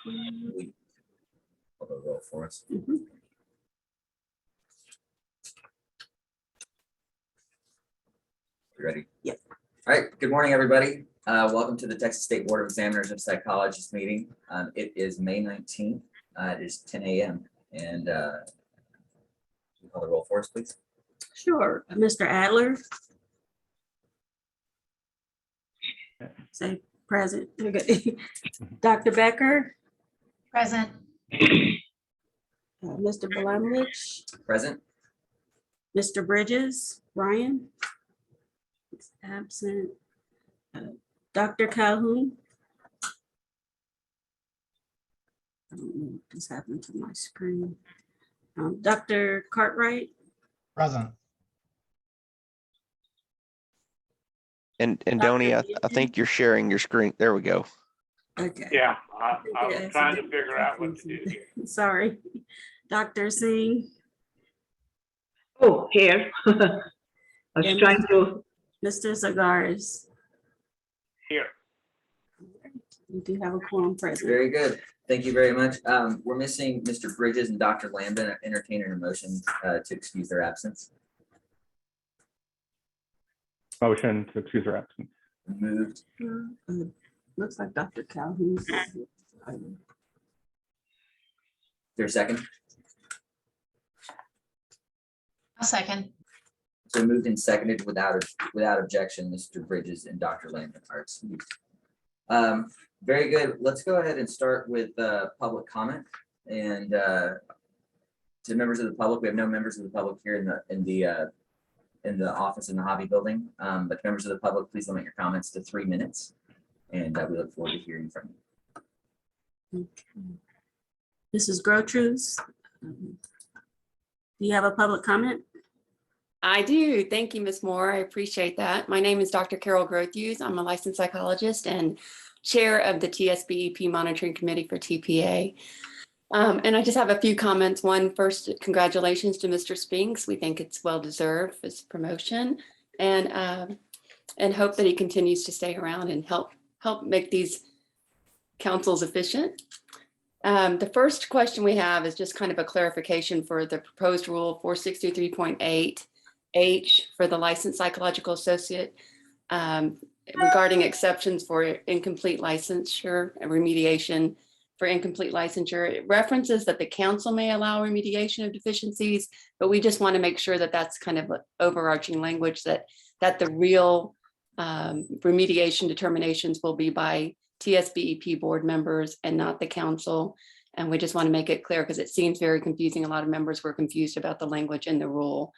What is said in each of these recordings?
Hold the roll for us. Mhm. You ready? Yeah. All right. Good morning, everybody. Welcome to the Texas State Board of Examiners of Psychologists meeting. It is May 19th. It is 10 a.m. And can you call the roll for us, please. Sure. Mr. Adler? Say present. Okay. Dr. Becker? Present. Mr. Blumlich? Present. Mr. Bridges? Ryan? He's absent. Dr. Calhoun? I don't know what just happened to my screen. Dr. Cartwright? Present. And Dr. Donnie, I Newton? think you're sharing your screen. There we go. Okay. Yeah, I Yeah, was trying to figure out what to do here. Sorry. Dr. Singh? Oh, here. I was And trying to, Mr. Zagaris? Here. We do have a quorum present. Very good. Thank you very much. We're missing Mr. Bridges and Dr. Lambden. Entertaining a motion to excuse their absence. Motion to excuse her absence. Moved. Looks like Dr. Calhoun. There's a second. A second. So moved and seconded without objection, Mr. Bridges and Dr. Lambden are excused. Very good. Let's go ahead and start with public comment. And to members of the public, we have no members of the public here in the office in the Hobby Building. But members of the public, please limit your comments to 3 minutes. And we look forward to hearing from you. Mrs. Grotrues, do you have a public comment? I do. Thank you, Ms. Moore. I appreciate that. My name is Dr. Carol Grothuse. I'm a licensed psychologist and chair of the TSBEP Monitoring Committee for TPA. And I just have a few comments. One, first, congratulations to Mr. Spinks. We think it's well-deserved, his promotion, and hope that he continues to stay around and help make these councils efficient. The first question we have is just kind of a clarification for the proposed rule 463.8H for the licensed psychological associate regarding exceptions for incomplete licensure and remediation for incomplete licensure. It references that the council may allow remediation of deficiencies, but we just want to make sure that that's kind of overarching language that the real remediation determinations will be by TSBEP board members and not the council. And we just want to make it clear because it seems very confusing. A lot of members were confused about the language in the rule.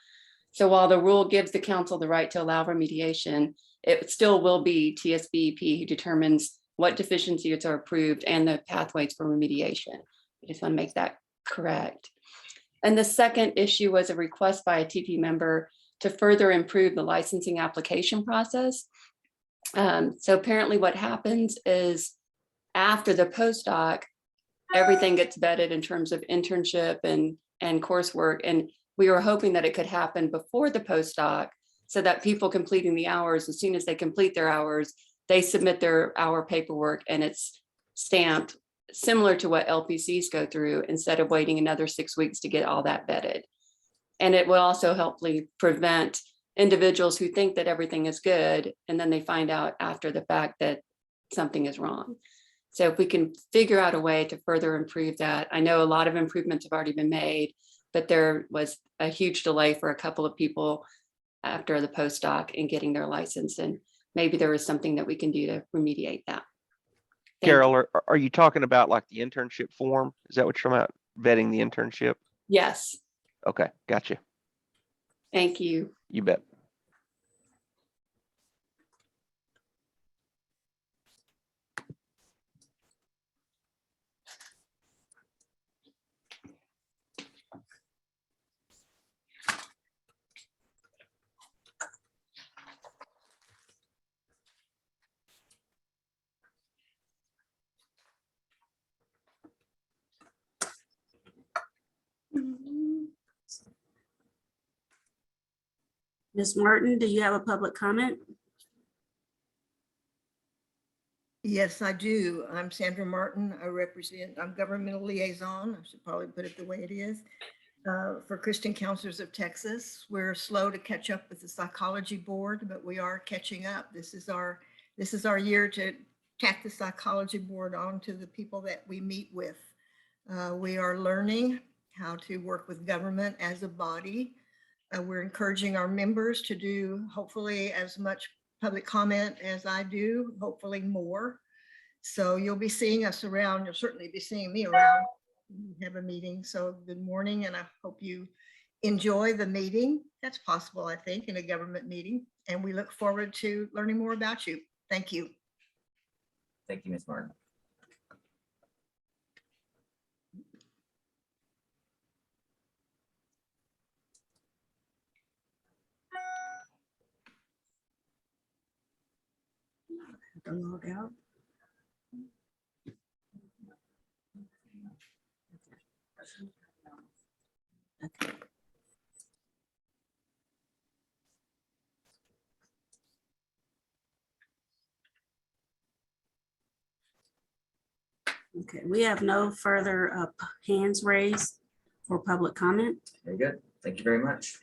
So while the rule gives the council the right to allow remediation, it still will be TSBEP who determines what deficiencies are approved and the pathways for remediation. I just want to make that correct. And the second issue was a request by a TP member to further improve the licensing application process. So apparently what happens is after the postdoc, everything gets vetted in terms of internship and coursework. And we were hoping that it could happen before the postdoc so that people completing the hours, as soon as they complete their hours, they submit their hour paperwork and it's stamped similar to what LPCs go through instead of waiting another 6 weeks to get all that vetted. And it will also hopefully prevent individuals who think that everything is good and then they find out after the fact that something is wrong. So if we can figure out a way to further improve that, I know a lot of improvements have already been made, but there was a huge delay for a couple of people after the postdoc in getting their license, and maybe there is something that we can do to remediate that. Thank Carol, you. are you talking about like the internship form? Is that what you're talking about? Vetting the internship? Yes, Okay, gotcha. thank you. You bet. Ms. Martin, do you have a public comment? Yes, I do. I'm Sandra Martin. I'm governmental liaison. I should probably put it the way it is. For Christian Counselors of Texas. We're slow to catch up with the Psychology Board, but we are catching up. This is our year to tack the Psychology Board on to the people that we meet with. We are learning how to work with government as a body. We're encouraging our members to do hopefully as much public comment as I do, hopefully more. So you'll be seeing us around. You'll certainly be seeing me around. We have a meeting. So good morning, and I hope you enjoy the meeting. That's possible, I think, in a government meeting. And we look forward to learning more about you. Thank you. Thank you, Ms. Martin. Have to log out. Okay. Okay, we have no further hands raised for public comment. Very good. Thank you very much.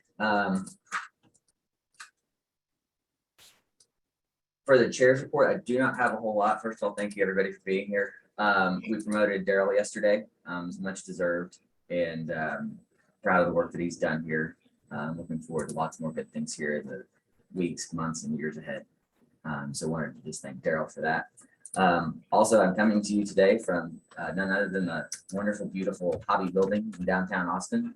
For the chair's report, I do not have a whole lot. First of all, thank you everybody for being here. We promoted Daryl yesterday, it's much deserved, and proud of the work that he's done here. Looking forward to lots more good things here in the weeks, months, and years ahead. So wanted to just thank Daryl for that. Also, I'm coming to you today from none other than the wonderful, beautiful Hobby Building in downtown Austin.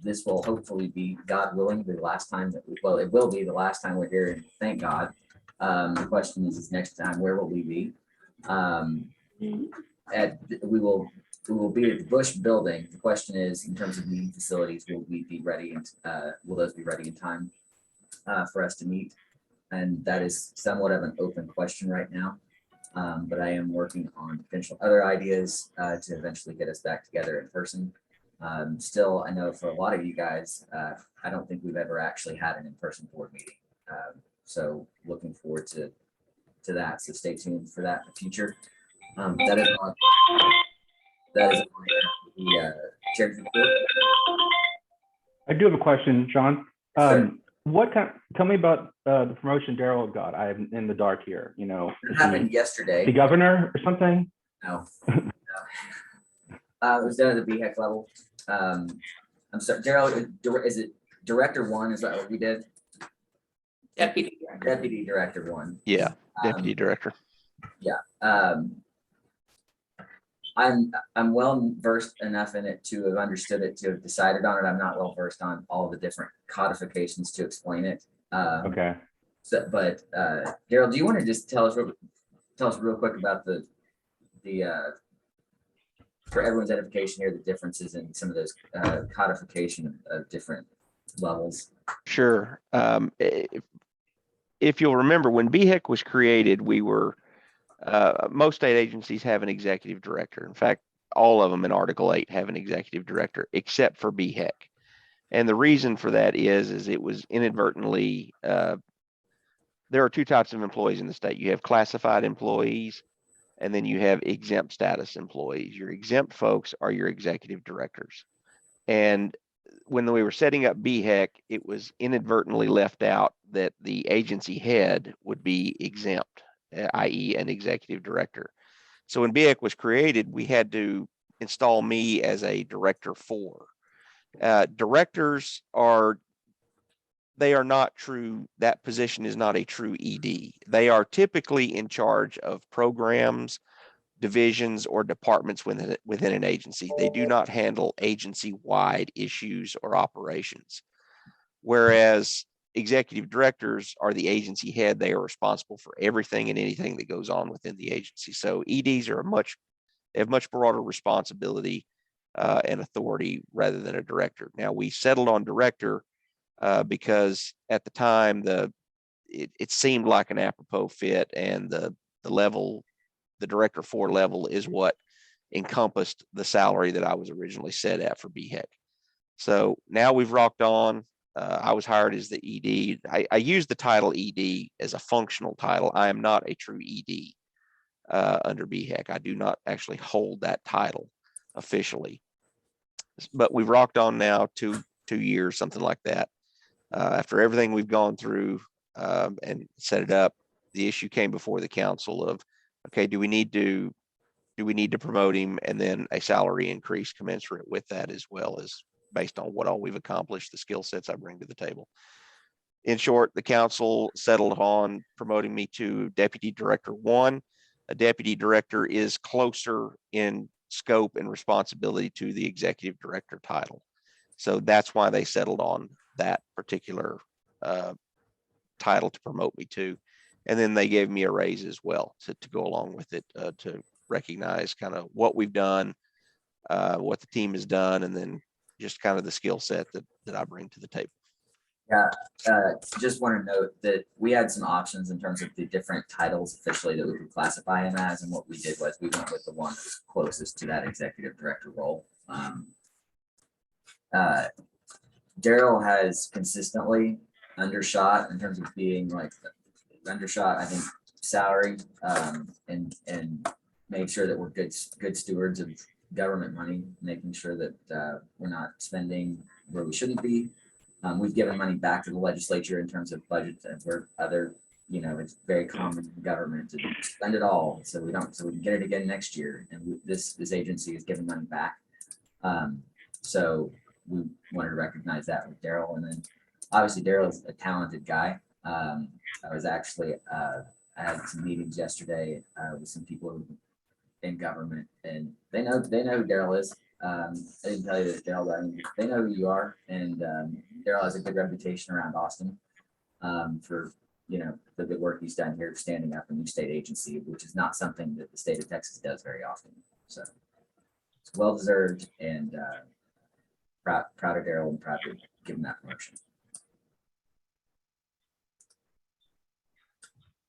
This will hopefully be, God willing, the last time that well, it will be the last time we're here, and thank God. The question is next time, where will we be? We will be at the Bush Building. The question is, in terms of meeting facilities, will we be ready, and will those be ready in time for us to meet? And that is somewhat of an open question right now. But I am working on potential other ideas to eventually get us back together in person. Still, I know for a lot of you guys, I don't think we've ever actually had an in-person board meeting. So looking forward to that. So stay tuned for that in the future. That is all the chair's report. I do have a question, John. Sure. Tell me about the promotion Daryl got. I'm in the dark here, you know. It happened yesterday. The governor or something? No. It was done at the BHEC level. I'm sorry, Daryl, is it Director 1? Is that what we did? Deputy. Deputy Director 1. Yeah, Deputy Director. Yeah. I'm well versed enough in it to have understood it, to have decided on it. I'm not well versed on all the different codifications to explain it. Okay. So, but Daryl, do you want to just tell us real quick about the for everyone's edification here, the differences in some of those codification of different levels? Sure. If you'll remember, when BHEC was created, we were most state agencies have an executive director. In fact, all of them in Article 8 have an executive director, except for BHEC. And the reason for that is it was inadvertently, there are two types of employees in the state. You have classified employees, and then you have exempt status employees. Your exempt folks are your executive directors. And when we were setting up BHEC, it was inadvertently left out that the agency head would be exempt, i.e. an executive director. So when BHEC was created, we had to install me as a director 4. Directors they are not true. That position is not a true ED. They are typically in charge of programs, divisions, or departments within an agency. They do not handle agency-wide issues or operations. Whereas executive directors are the agency head. They are responsible for everything and anything that goes on within the agency. So EDs are they have much broader responsibility and authority rather than a director. Now, we settled on director because at the time it seemed like an apropos fit, and the director 4 level is what encompassed the salary that I was originally set at for BHEC. So now we've rocked on. I was hired as the ED. I use the title ED as a functional title. I am not a true ED under BHEC. I do not actually hold that title officially. But we've rocked on now 2 years, something like that. After everything we've gone through and set it up, the issue came before the council of, okay, do we need to promote him, and then a salary increase commensurate with that, as well as based on what all we've accomplished, the skill sets I bring to the table. In short, the council settled on promoting me to Deputy Director 1. A Deputy Director is closer in scope and responsibility to the Executive Director title. So that's why they settled on that particular title to promote me to. And then they gave me a raise as well to go along with it, to recognize kind of what we've done, what the team has done, and then just kind of the skill set that I bring to the table. Yeah, just want to note that we had some options in terms of the different titles officially that we could classify him as, and what we did was we went with the one closest to that executive director role. Daryl has consistently undershot in terms of being like undershot, I think, salary, and made sure that we're good stewards of government money, making sure that we're not spending where we shouldn't be. We've given money back to the legislature in terms of budgets, and for other, it's very common in government to spend it all, so we can get it again next year. And this agency is giving money back. So we wanted to recognize that with Daryl, and then obviously Daryl is a talented guy. I was actually I had some meetings yesterday with some people in government, and they know who Daryl is. I didn't tell you this, Daryl, but I mean, they know who you are, and Daryl has a good reputation around Austin for the good work he's done here, standing up a new state agency, which is not something that the state of Texas does very often. So it's well deserved, and proud of Daryl and proud to give him that promotion.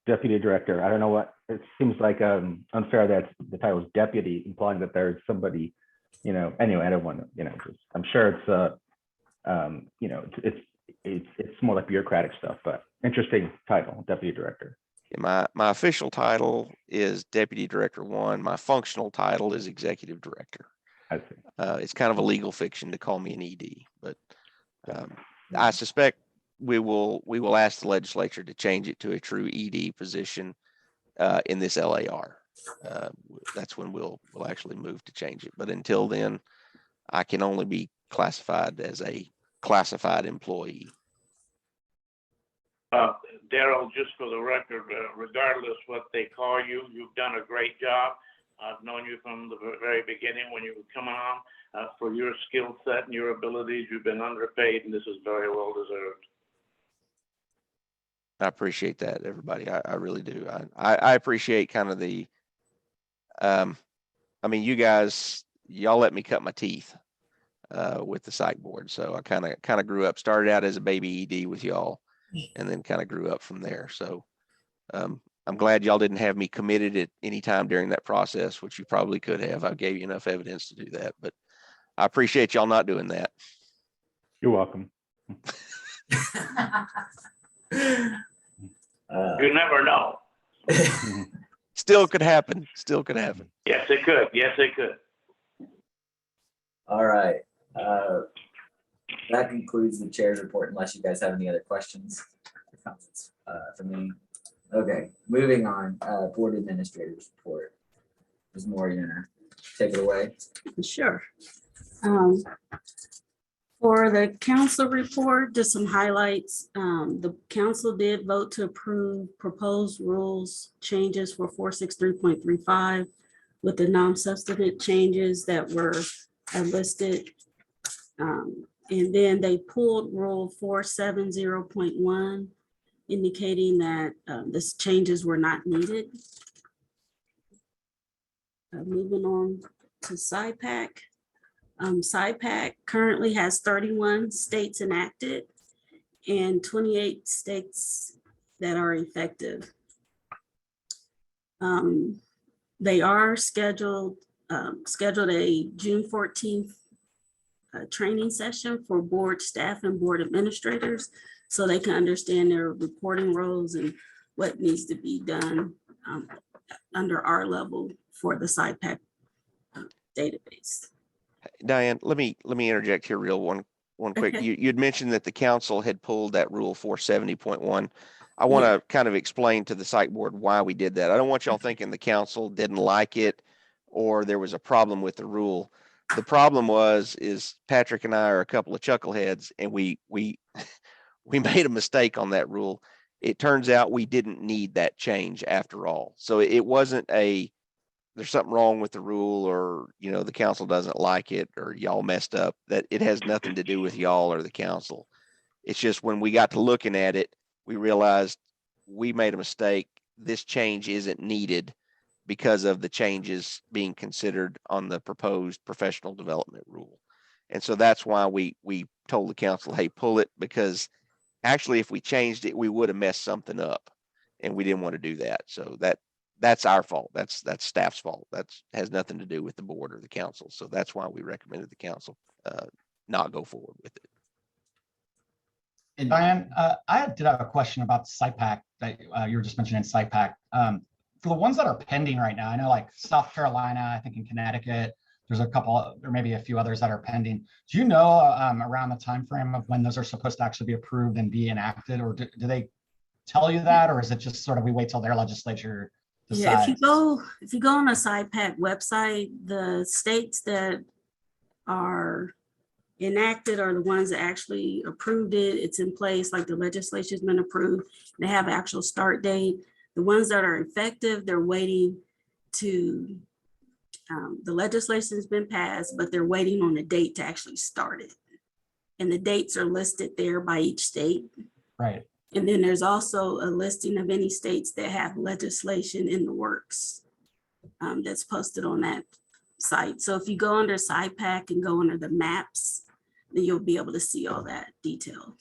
Deputy Director, I don't know what, it seems like unfair that the title is deputy, implying that there's somebody, anyway, I don't want to, just, I'm sure it's it's more like bureaucratic stuff, but interesting title, Deputy Director. My official title is Deputy Director 1. My functional title is Executive Director. I see. It's kind of a legal fiction to call me an ED, but I suspect we will ask the legislature to change it to a true ED position in this LAR. That's when we'll actually move to change it. But until then, I can only be classified as a classified employee. Daryl, just for the record, regardless what they call you, you've done a great job. I've known you from the very beginning when you were coming on. For your skill set and your abilities, you've been underpaid, and this is very well deserved. I appreciate that, everybody. I really do. I appreciate kind of the, I mean, you guys, y'all let me cut my teeth with the psych board. So I kind of grew up, started out as a baby ED with y'all, and then kind of grew up from there. So I'm glad y'all didn't have me committed at any time during that process, which you probably could have. I gave you enough evidence to do that, but I appreciate y'all not doing that. You're welcome. You never know. Still could happen. Still could happen. Yes, it could. Yes, it could. All right. That concludes the chair's report, unless you guys have any other questions or comments for me. Okay, moving on. Board administrators report. Ms. Moore, you're gonna take it away. Sure. For the council report, just some highlights. The council did vote to approve proposed rules changes for 463.35 with the non-substantive changes that were listed. And then they pulled rule 470.1, indicating that these changes were not needed. Moving on to SIPAC. SIPAC currently has 31 states enacted and 28 states that are effective. They are scheduled a June 14th training session for board staff and board administrators, so they can understand their reporting roles and what needs to be done under our level for the SIPAC database. Diane, let me interject here one quick. Okay. You'd mentioned that the council had pulled that rule 470.1. I want to kind of explain to the site board why we did that. I don't want y'all thinking the council didn't like it or there was a problem with the rule. The problem is Patrick and I are a couple of chuckleheads, and we made a mistake on that rule. It turns out we didn't need that change after all. So it wasn't there's something wrong with the rule, or, you know, the council doesn't like it, or y'all messed up. That it has nothing to do with y'all or the council. It's just when we got to looking at it, we realized we made a mistake. This change isn't needed because of the changes being considered on the proposed professional development rule. And so that's why we told the council, hey, pull it, because actually if we changed it, we would have messed something up, and we didn't want to do that. So that's our fault. That's staff's fault. That has nothing to do with the board or the council. So that's why we recommended the council not go forward with it. And Diane, I did have a question about SIPAC that you were just mentioning, SIPAC. For the ones that are pending right now, I know like South Carolina, I think in Connecticut, there's a couple, or maybe a few others that are pending. Do you know around the time frame of when those are supposed to actually be approved and be enacted, or do they tell you that, or is it just sort of we wait till their legislature decides? Yeah, if you go on a SIPAC website, the states that are enacted are the ones that actually approved it. It's in place, like the legislation's been approved. They have an actual start date. The ones that are effective, they're waiting to, the legislation's been passed, but they're waiting on the date to actually start it. And the dates are listed there by each state. Right. And then there's also a listing of any states that have legislation in the works that's posted on that site. So if you go under SIPAC and go under the maps, then you'll be able to see all that detail.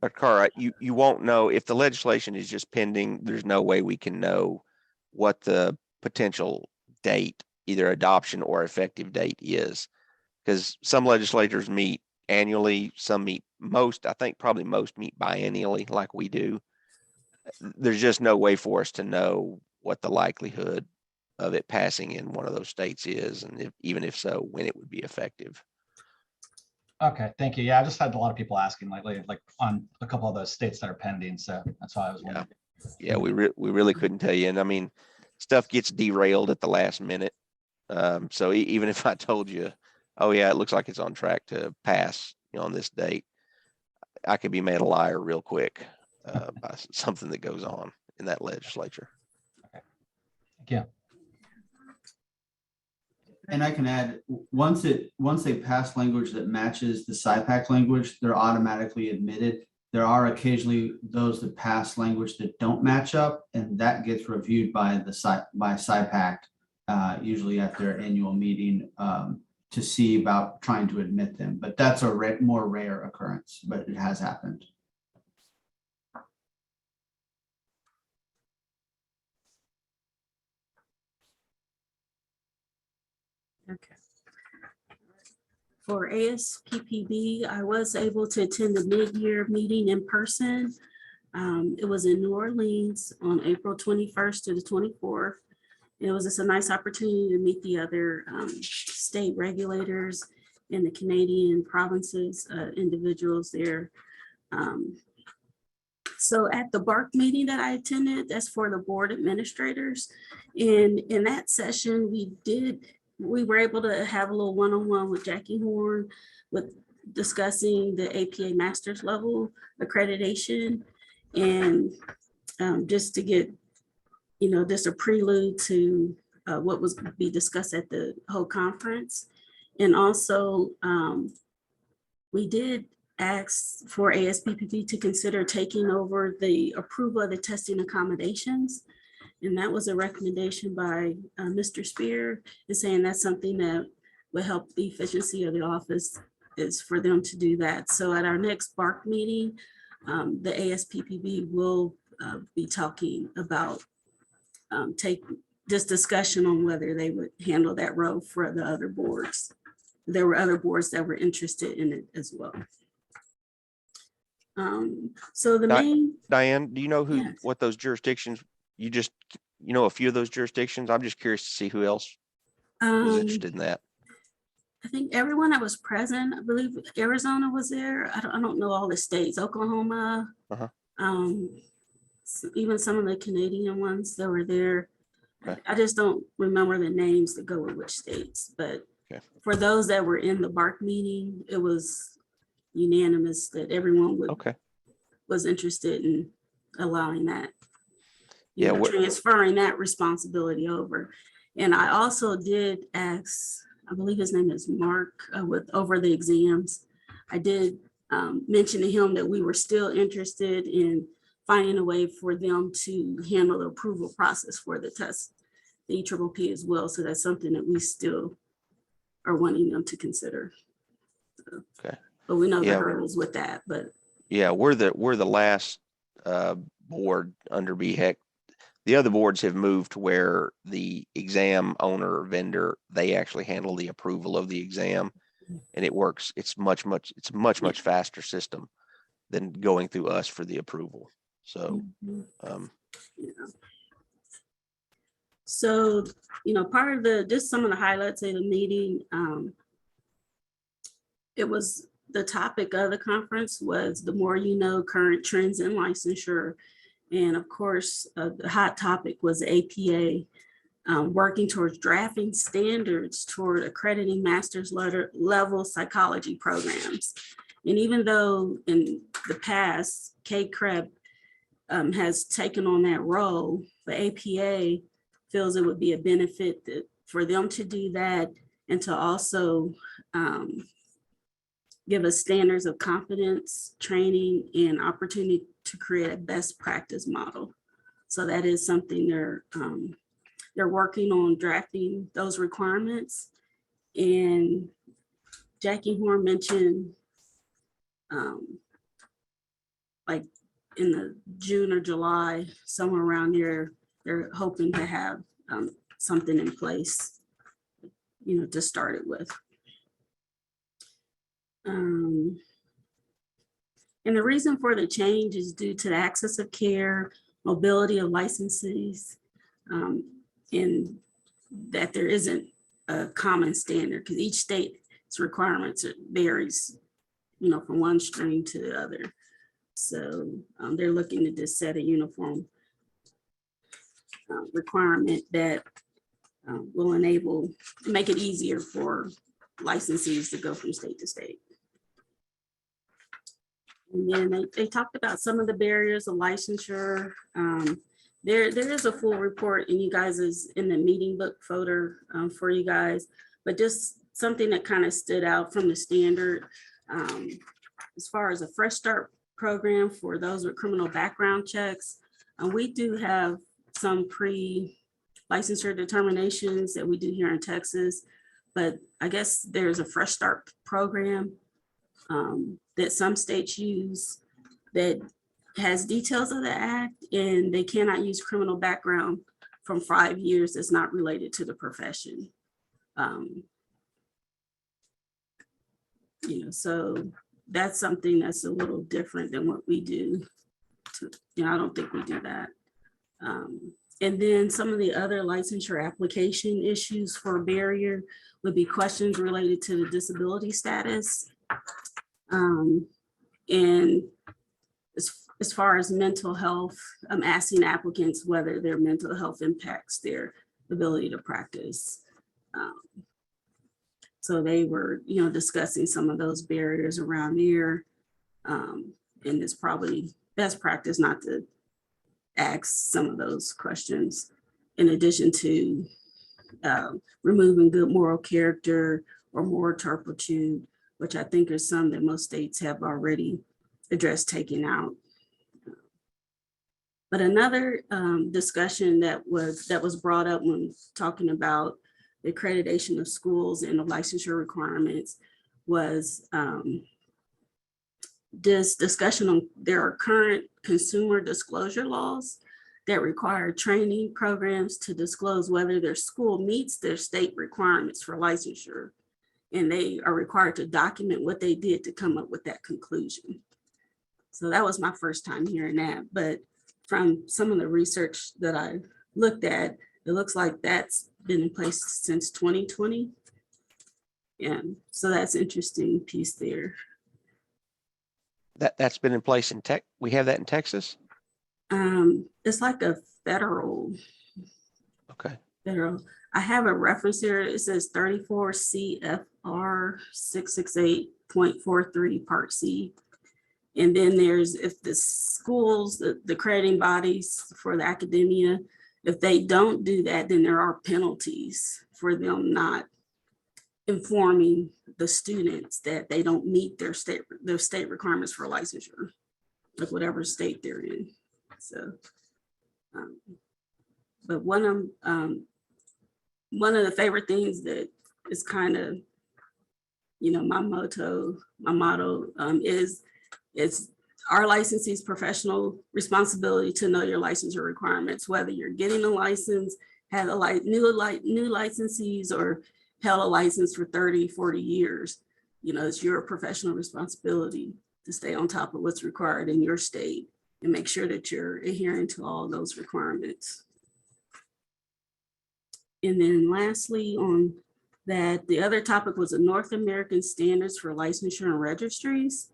But Cara, you won't know if the legislation is just pending. There's no way we can know what the potential date, either adoption or effective date is, because some legislators meet annually, some meet I think probably most meet biennially like we do. There's just no way for us to know what the likelihood of it passing in one of those states is, and even if so, when it would be effective. Okay, thank you. Yeah, I just had a lot of people asking lately, like on a couple of those states that are pending. So that's why I was wondering. Yeah, we really couldn't tell you. And I mean, stuff gets derailed at the last minute. So even if I told you, oh yeah, it looks like it's on track to pass, you know, on this date, I could be made a liar real quick by something that goes on in that legislature. Okay, thank you. And I can add, once they pass language that matches the SIPAC language, they're automatically admitted. There are occasionally those that pass language that don't match up, and that gets reviewed by SIPAC, usually at their annual meeting, to see about trying to admit them. But that's a more rare occurrence, but it has happened. Okay. For ASPPB, I was able to attend the mid-year meeting in person. It was in New Orleans on April 21st to the 24th. It was just a nice opportunity to meet the other state regulators in the Canadian provinces, individuals there. So at the BARC meeting that I attended, that's for the board administrators. And in that session, we were able to have a little one-on-one with Jackie Horn with discussing the APA master's level accreditation, and just to get, you know, just a prelude to what was going to be discussed at the whole conference. And also we did ask for ASPPB to consider taking over the approval of the testing accommodations. And that was a recommendation by Mr. Spear, is saying that's something that would help the efficiency of the office, is for them to do that. So at our next BARC meeting, the ASPPB will be talking about take this discussion on whether they would handle that role for the other boards. there were other boards that were interested in it as well. So the main, Diane, do you know who, Yes. what those jurisdictions, you know, a few of those jurisdictions? I'm just curious to see who else was interested in that. I think everyone that was present, I believe Arizona was there. I don't know all the states, Oklahoma. Uh-huh. Even some of the Canadian ones that were there. Okay. I just don't remember the names that go with which states, but Okay. for those that were in the BARC meeting, it was unanimous that everyone Okay. was interested in allowing that. Yeah, Transferring that responsibility over. And I also did ask, I believe his name is Mark, over the exams. I did mention to him that we were still interested in finding a way for them to handle the approval process for the test, the EPPP as well. So that's something that we still are wanting them to consider. Okay. But we know the Yeah. hurdles with that, but Yeah, we're the last board under BHEC. The other boards have moved to where the exam owner vendor, they actually handle the approval of the exam, and it works. It's much faster system than going through us for the approval. So, yeah. So, part of just some of the highlights of the meeting, it was the topic of the conference was the more you know, current trends in licensure. And of course, the hot topic was APA, working towards drafting standards toward accrediting master's level psychology programs. And even though in the past, KCREP has taken on that role, the APA feels it would be a benefit for them to do that and to also give us standards of competence, training, and opportunity to create a best practice model. So that is something they're working on, drafting those requirements. And Jackie Horn mentioned like in the June or July, somewhere around here, they're hoping to have something in place, to start it with. And the reason for the change is due to the access of care, mobility of licensees, and that there isn't a common standard because each state's requirements varies, from one stream to the other. So they're looking to just set a uniform requirement that will make it easier for licensees to go from state to state. And then they talked about some of the barriers of licensure. There is a full report in you guys is in the meeting book folder for you guys, but just something that kind of stood out from the standard as far as a fresh start program for those with criminal background checks. We do have some pre-licensure determinations that we do here in Texas, but I guess there's a fresh start program that some states use that has details of the act, and they cannot use criminal background from 5 years that's not related to the profession. So that's something that's a little different than what we do. I don't think we do that. And then some of the other licensure application issues for barrier would be questions related to the disability status. And as far as mental health, I'm asking applicants whether their mental health impacts their ability to practice. So they were, discussing some of those barriers around there. And it's probably best practice not to ask some of those questions, in addition to removing good moral character or moral turpitude, which I think are some that most states have already addressed taking out. But another discussion that was brought up when talking about the accreditation of schools and the licensure requirements was this discussion on there are current consumer disclosure laws that require training programs to disclose whether their school meets their state requirements for licensure. and they are required to document what they did to come up with that conclusion. So that was my first time hearing that, but from some of the research that I looked at, it looks like that's been in place since 2020. And so that's interesting piece there. That's been in place in Tech. We have that in Texas. It's like a federal. Okay. Federal. I have a reference here. It says 34 CFR 668.43 Part C. And then there's if the schools, the crediting bodies for the academia, if they don't do that, then there are penalties for them not informing the students that they don't meet their state requirements for licensure, like whatever state they're in. So, but one of the favorite things that is kind of, you know, my motto is it's our licensee's professional responsibility to know your licensure requirements, whether you're getting a license, had a new licensees, or held a license for 30, 40 years. You know, it's your professional responsibility to stay on top of what's required in your state and make sure that you're adhering to all those requirements. And then lastly, on that, the other topic was the North American standards for licensure and registries.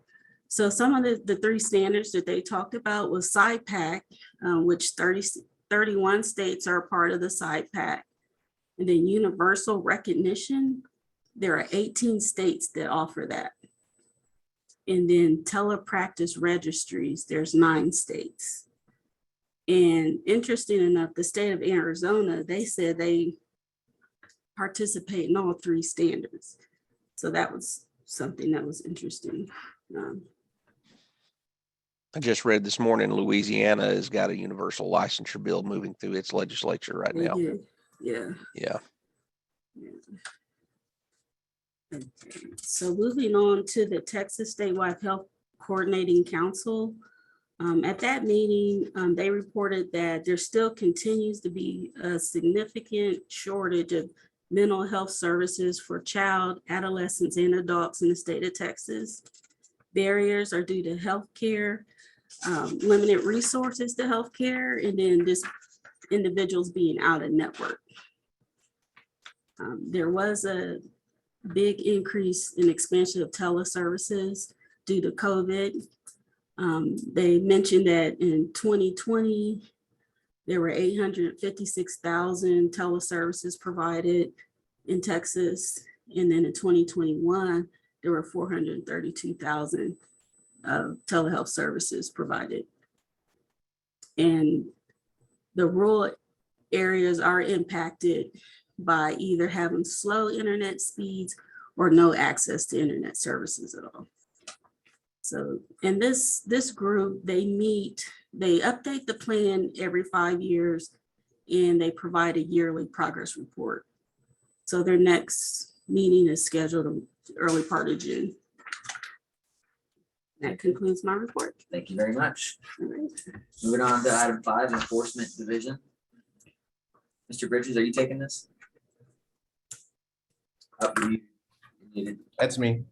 So some of the three standards that they talked about was SIPAC, which 31 states are a part of the SIPAC. And then universal recognition, there are 18 states that offer that. And then telepractice registries, there's 9 states. And interesting enough, the state of Arizona, they said they participate in all 3 standards. So that was something that was interesting. I just read this morning, Louisiana has got a universal licensure bill moving through its legislature right now. Yeah. Yeah. Okay. So moving on to the Texas Statewide Health Coordinating Council. At that meeting, they reported that there still continues to be a significant shortage of mental health services for child, adolescents, and adults in the state of Texas. Barriers are due to healthcare, limited resources to healthcare, and then just individuals being out of network. There was a big increase in expansion of teleservices due to COVID. They mentioned that in 2020, there were 856,000 teleservices provided in Texas. And then in 2021, there were 432,000 telehealth services provided. And the rural areas are impacted by either having slow internet speeds or no access to internet services at all. So, and this group, they update the plan every 5 years, and they provide a yearly progress report. So their next meeting is scheduled in the early part of June. That concludes my report. Thank you very much. All right. Moving on to item 5, Enforcement Division. Mr. Bridges, are you taking this? Oh, you muted. That's me.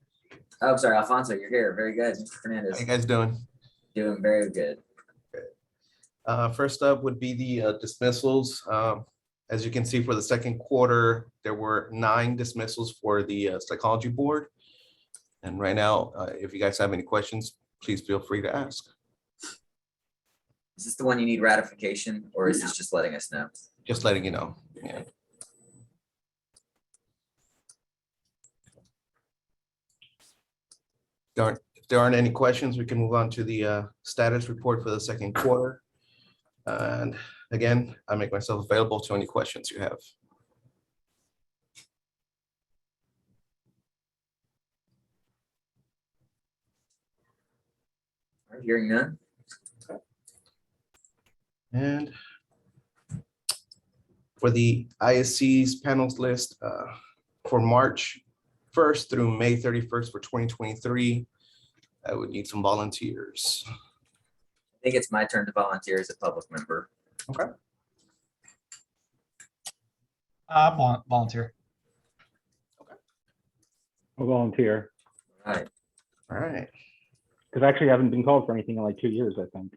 Oh, sorry, Alfonso, you're here. Very good. Mr. Fernandez. How you guys doing? Doing very good. First up would be the dismissals. As you can see, for the second quarter, there were 9 dismissals for the psychology board. And right now, if you guys have any questions, please feel free to ask. Is this the one you need ratification, or is this just letting us know? Just letting you know. Yeah. If there aren't any questions, we can move on to the status report for the second quarter. And again, I make myself available to any questions you have. All right, hearing none. And for the ISC's panels list for March 1st through May 31st for 2023, I would need some volunteers. I think it's my turn to volunteer as a public member. Okay. Volunteer. I'll volunteer, All right. All right. because I actually haven't been called for anything in like 2 years, I think.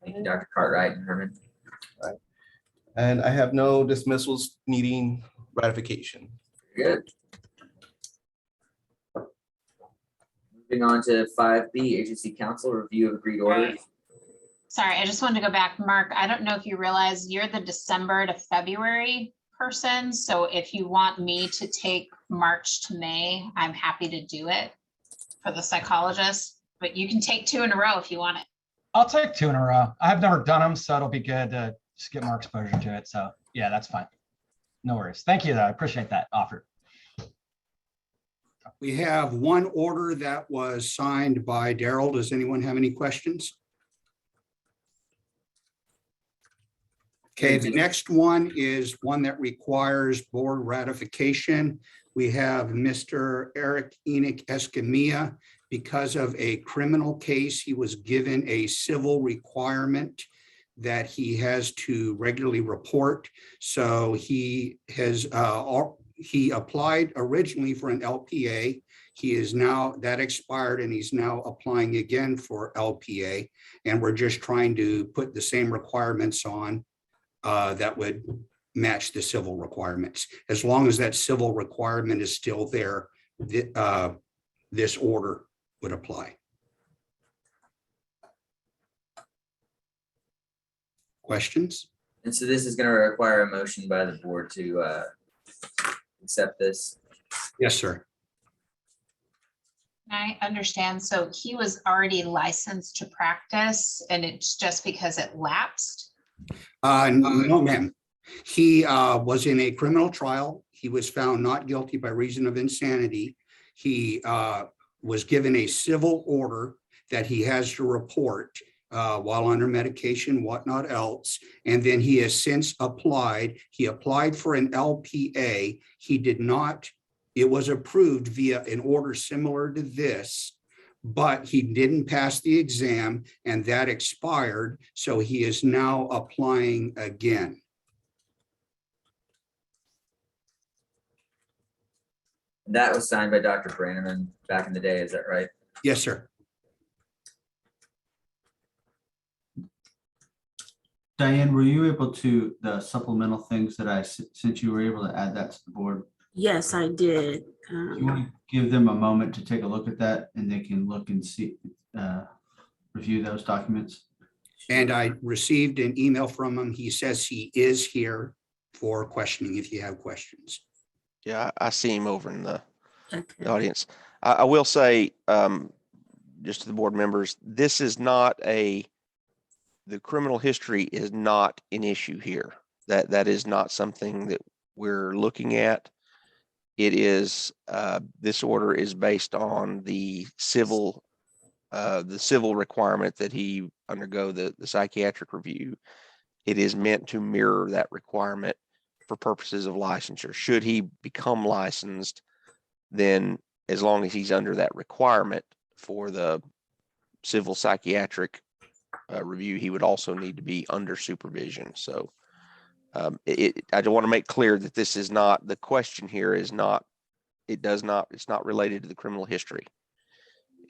Thank you, Dr. Cartwright and Herman. And I have no dismissals needing ratification. Good. Moving on to 5B, Agency Council Review of Agreed Orders. Sorry, I just wanted to go back. Mark, I don't know if you realize you're the December to February person. So if you want me to take March to May, I'm happy to do it for the psychologist, but you can take 2 in a row if you want it. I'll take 2 in a row. I've never done them, so it'll be good to just get more exposure to it. So yeah, that's fine. No worries. Thank you though. I appreciate that offer. We have one order that was signed by Daryl. Does anyone have any questions? Okay, the next one is one that requires board ratification. We have Mr. Eric Enoch Escamilla. Because of a criminal case, he was given a civil requirement that he has to regularly report. So he has he applied originally for an LPA. He is now, that expired, and he's now applying again for LPA. And we're just trying to put the same requirements on that would match the civil requirements. As long as that civil requirement is still there, this order would apply. Questions? And so this is going to require a motion by the board to accept this. Yes, sir. I understand. So he was already licensed to practice and it's just because it lapsed? No, ma'am. He was in a criminal trial. He was found not guilty by reason of insanity. He was given a civil order that he has to report while under medication, whatnot else. And then he has since applied. He applied for an LPA. He did not, it was approved via an order similar to this, but he didn't pass the exam and that expired. So he is now applying again. That was signed by Dr. Brannaman back in the day, is that right? Yes, sir. Diane, were you able to, the supplemental things that I sent you, were able to add that to the board? Yes, I did. Do you want to give them a moment to take a look at that and they can look and see, review those documents? And I received an email from him. He says he is here for questioning if you have questions. Yeah, I see him over in the Okay. audience. I will say, just to the board members, this is not the criminal history is not an issue here. That is not something that we're looking at. It is, this order is based on the civil requirement that he undergo the psychiatric review. It is meant to mirror that requirement for purposes of licensure. Should he become licensed, then as long as he's under that requirement for the civil psychiatric review, he would also need to be under supervision. So I don't want to make clear that this is not, the question here is not, it's not related to the criminal history.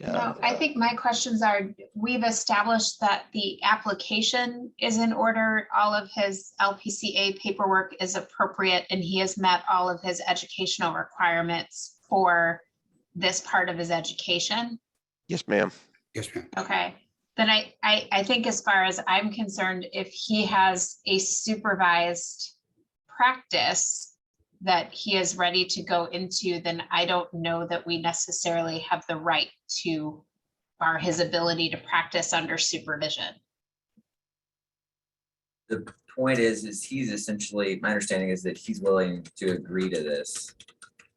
No, I think my questions are, we've established that the application is in order, all of his LPCA paperwork is appropriate, and he has met all of his educational requirements for this part of his education. Yes, ma'am. Yes, ma'am. Okay, then I think as far as I'm concerned, if he has a supervised practice that he is ready to go into, then I don't know that we necessarily have the right to bar his ability to practice under supervision. The point is he's essentially, my understanding is that he's willing to agree to this.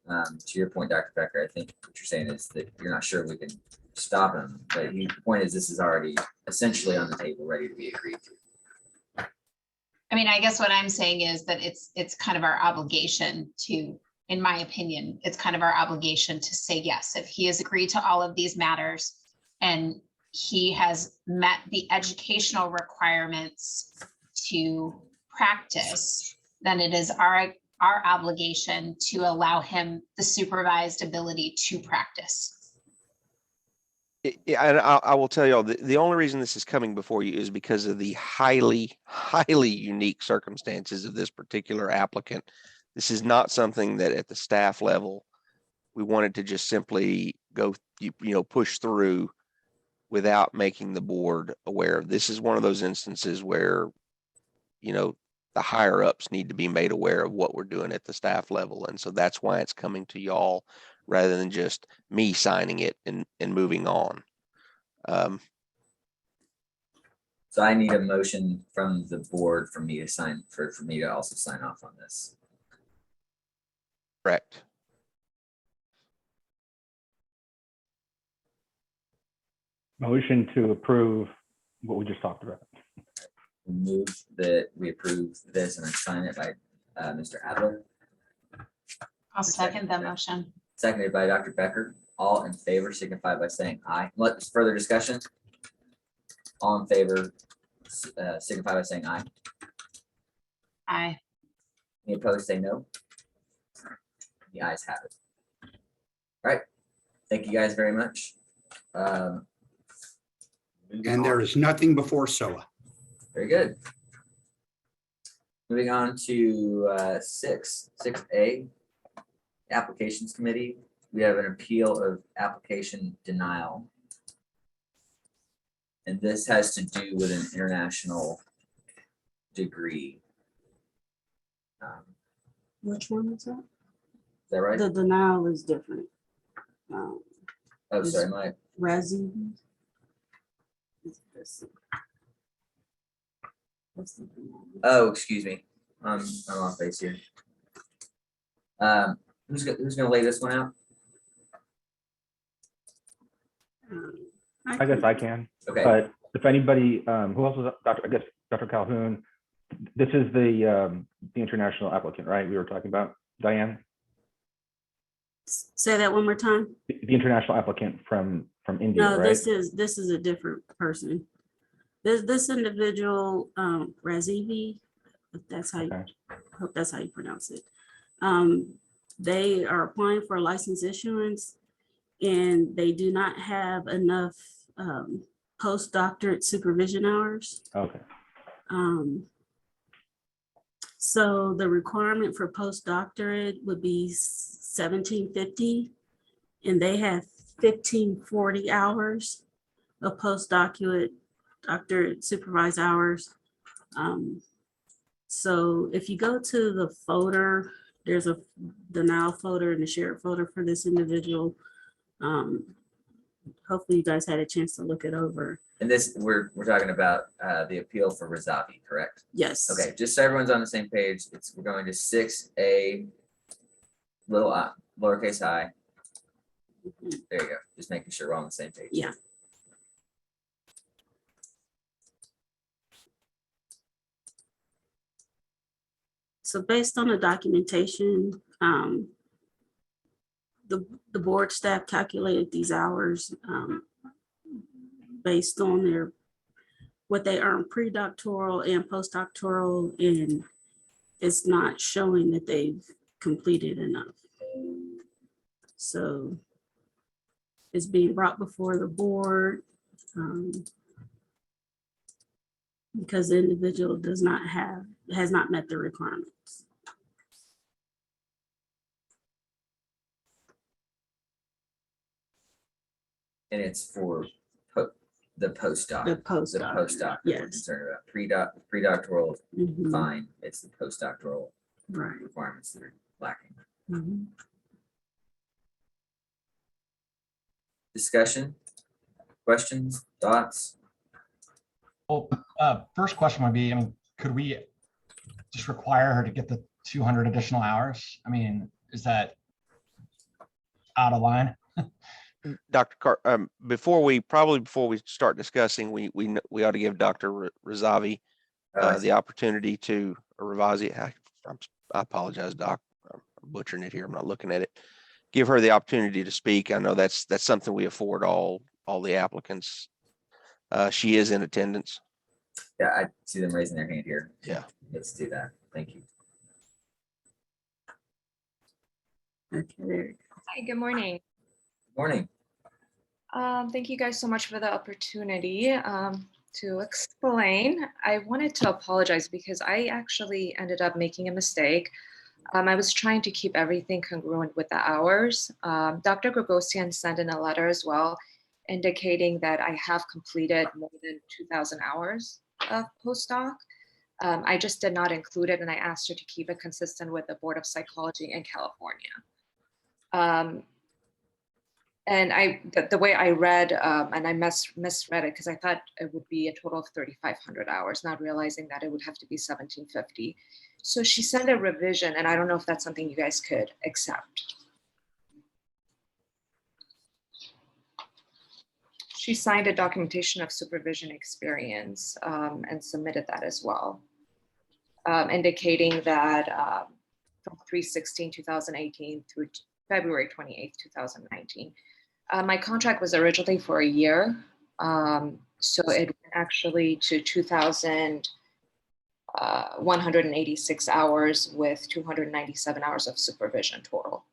To your point, Dr. Becker, I think what you're saying is that you're not sure we can stop him, but the point is this is already essentially on the table, ready to be agreed to. I mean, I guess what I'm saying is that it's kind of our obligation to, in my opinion, it's kind of our obligation to say yes. If he has agreed to all of these matters and he has met the educational requirements to practice, then it is our obligation to allow him the supervised ability to practice. And I will tell y'all, the only reason this is coming before you is because of the highly unique circumstances of this particular applicant. This is not something that at the staff level, we wanted to just simply go, push through without making the board aware. This is one of those instances where, the higher ups need to be made aware of what we're doing at the staff level. And so that's why it's coming to y'all rather than just me signing it and moving on. So I need a motion from the board for me to sign, for me to also sign off on this. Correct. Motion to approve what we just talked about. Move that we approve this and I sign it by Mr. Adler, I'll second that motion. seconded by Dr. Becker. All in favor signify by saying aye. Let's further discussion. All in favor signify by saying aye. Aye. Any opposed, say no. The ayes have it. All right. Thank you guys very much. And there is nothing before SOA. Very good. Moving on to 6A, Applications Committee. We have an appeal of application denial. And this has to do with an international degree. Which one is that? Is that right? The denial is different. Oh, sorry, my, Razzie. oh, excuse me. I'm off base here. Who's gonna lay this one out? I guess I can, Okay, but if anybody, who else was, Dr. Calhoun, this is the international applicant, right? We were talking about, Diane? Say that one more time. The international applicant from India, No, right? this is a different person. This individual, Razivi, if that's how you, Okay. hope that's how you pronounce it. They are applying for a license issuance and they do not have enough postdoctorate supervision hours. Okay. So the requirement for postdoctorate would be 1750, and they have 1540 hours of postdoctorate supervised hours. So if you go to the folder, there's a denial folder and a shared folder for this individual. Hopefully you guys had a chance to look it over. and this, we're talking about the appeal for Razavi, correct? Yes. Okay, just so everyone's on the same page, we're going to 6A, little I, lowercase I. There you go, just making sure we're on the same page. Yeah. So based on the documentation, the board staff calculated these hours based on what they earn pre-doctoral and postdoctoral, and it's not showing that they've completed enough. So it's being brought before the board because the individual has not met the requirements. And it's for the postdoc. The postdoc, postdoc that we're yes. concerned about. Pre-doctoral, Mhm. fine, it's the postdoctoral Right. requirements that are lacking. Mhm. Discussion, questions, thoughts? Well, first question would be, could we just require her to get the 200 additional hours? I mean, is that out of line? Dr. Carr, before we start discussing, we ought to give Dr. Razavi the opportunity to revise it. I apologize, Doc. I'm butchering it here. I'm not looking at it. Give her the opportunity to speak. I know that's something we afford all the applicants. She is in attendance. Yeah, I see them raising their hand here. Yeah. Let's do that. Thank you. Okay, there. Hi, good morning. Morning. Thank you guys so much for the opportunity to explain. I wanted to apologize because I actually ended up making a mistake. I was trying to keep everything congruent with the hours. Dr. Gregosian sent in a letter as well, indicating that I have completed more than 2,000 hours of postdoc. I just did not include it, and I asked her to keep it consistent with the Board of Psychology in California. And the way I read, and I misread it because I thought it would be a total of 3,500 hours, not realizing that it would have to be 1,750. So she sent a revision, and I don't know if that's something you guys could accept. She signed a documentation of supervision experience and submitted that as well, indicating that from 3/16/2018 through February 28th, 2019. My contract was originally for a year, so it went actually to 2,186 hours with 297 hours of supervision total.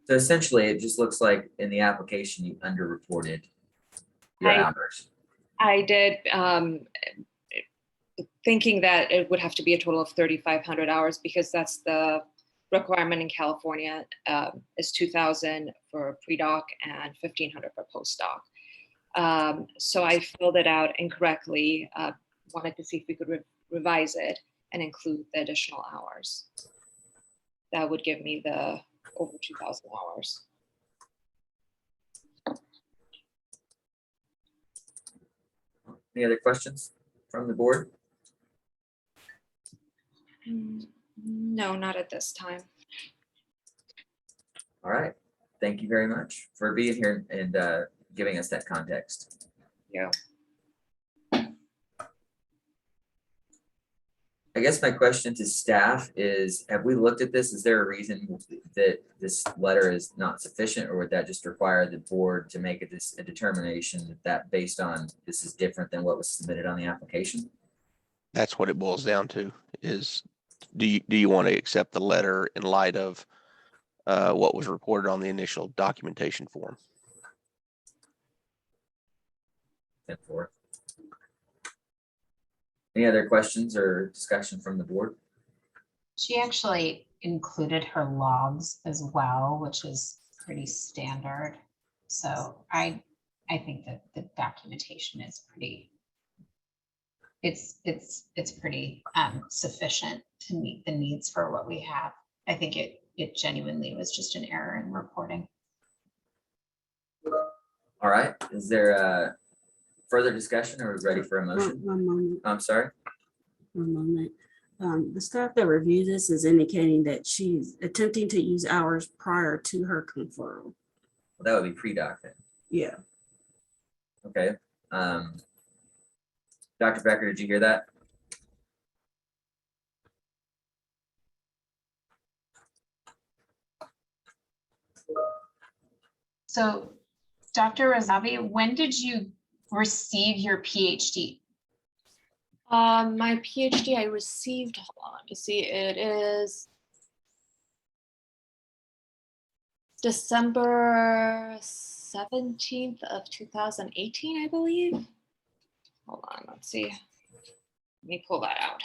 So essentially, it just looks like in the application, you underreported your hours. I did, thinking that it would have to be a total of 3,500 hours because that's the requirement in California, is 2,000 for pre-doc and 1,500 for post-doc. So I filled it out incorrectly, wanted to see if we could revise it and include the additional hours. That would give me the over 2,000 hours. Any other questions from the board? No, not at this time. All right. Thank you very much for being here and giving us that context. Yeah. I guess my question to staff is, have we looked at this? Is there a reason that this letter is not sufficient, or would that just require the board to make a determination that based on this is different than what was submitted on the application? That's what it boils down to is, do you want to accept the letter in light of what was reported on the initial documentation form? 10-4. Any other questions or discussion from the board? She actually included her logs as well, which is pretty standard. So I think that the documentation is pretty, it's pretty sufficient to meet the needs for what we have. I think it genuinely was just an error in reporting. All right, is there further discussion, or are we ready for a motion? One moment. I'm sorry. One moment. The staff that reviewed this is indicating that she's attempting to use hours prior to her conferral. Well, that would be pre-doc then. Yeah. Okay. Dr. Becker, did you hear that? So Dr. Razavi, when did you receive your PhD? My PhD I received, hold on to see, it is December 17th of 2018, I believe. Hold on, let's see. Let me pull that out.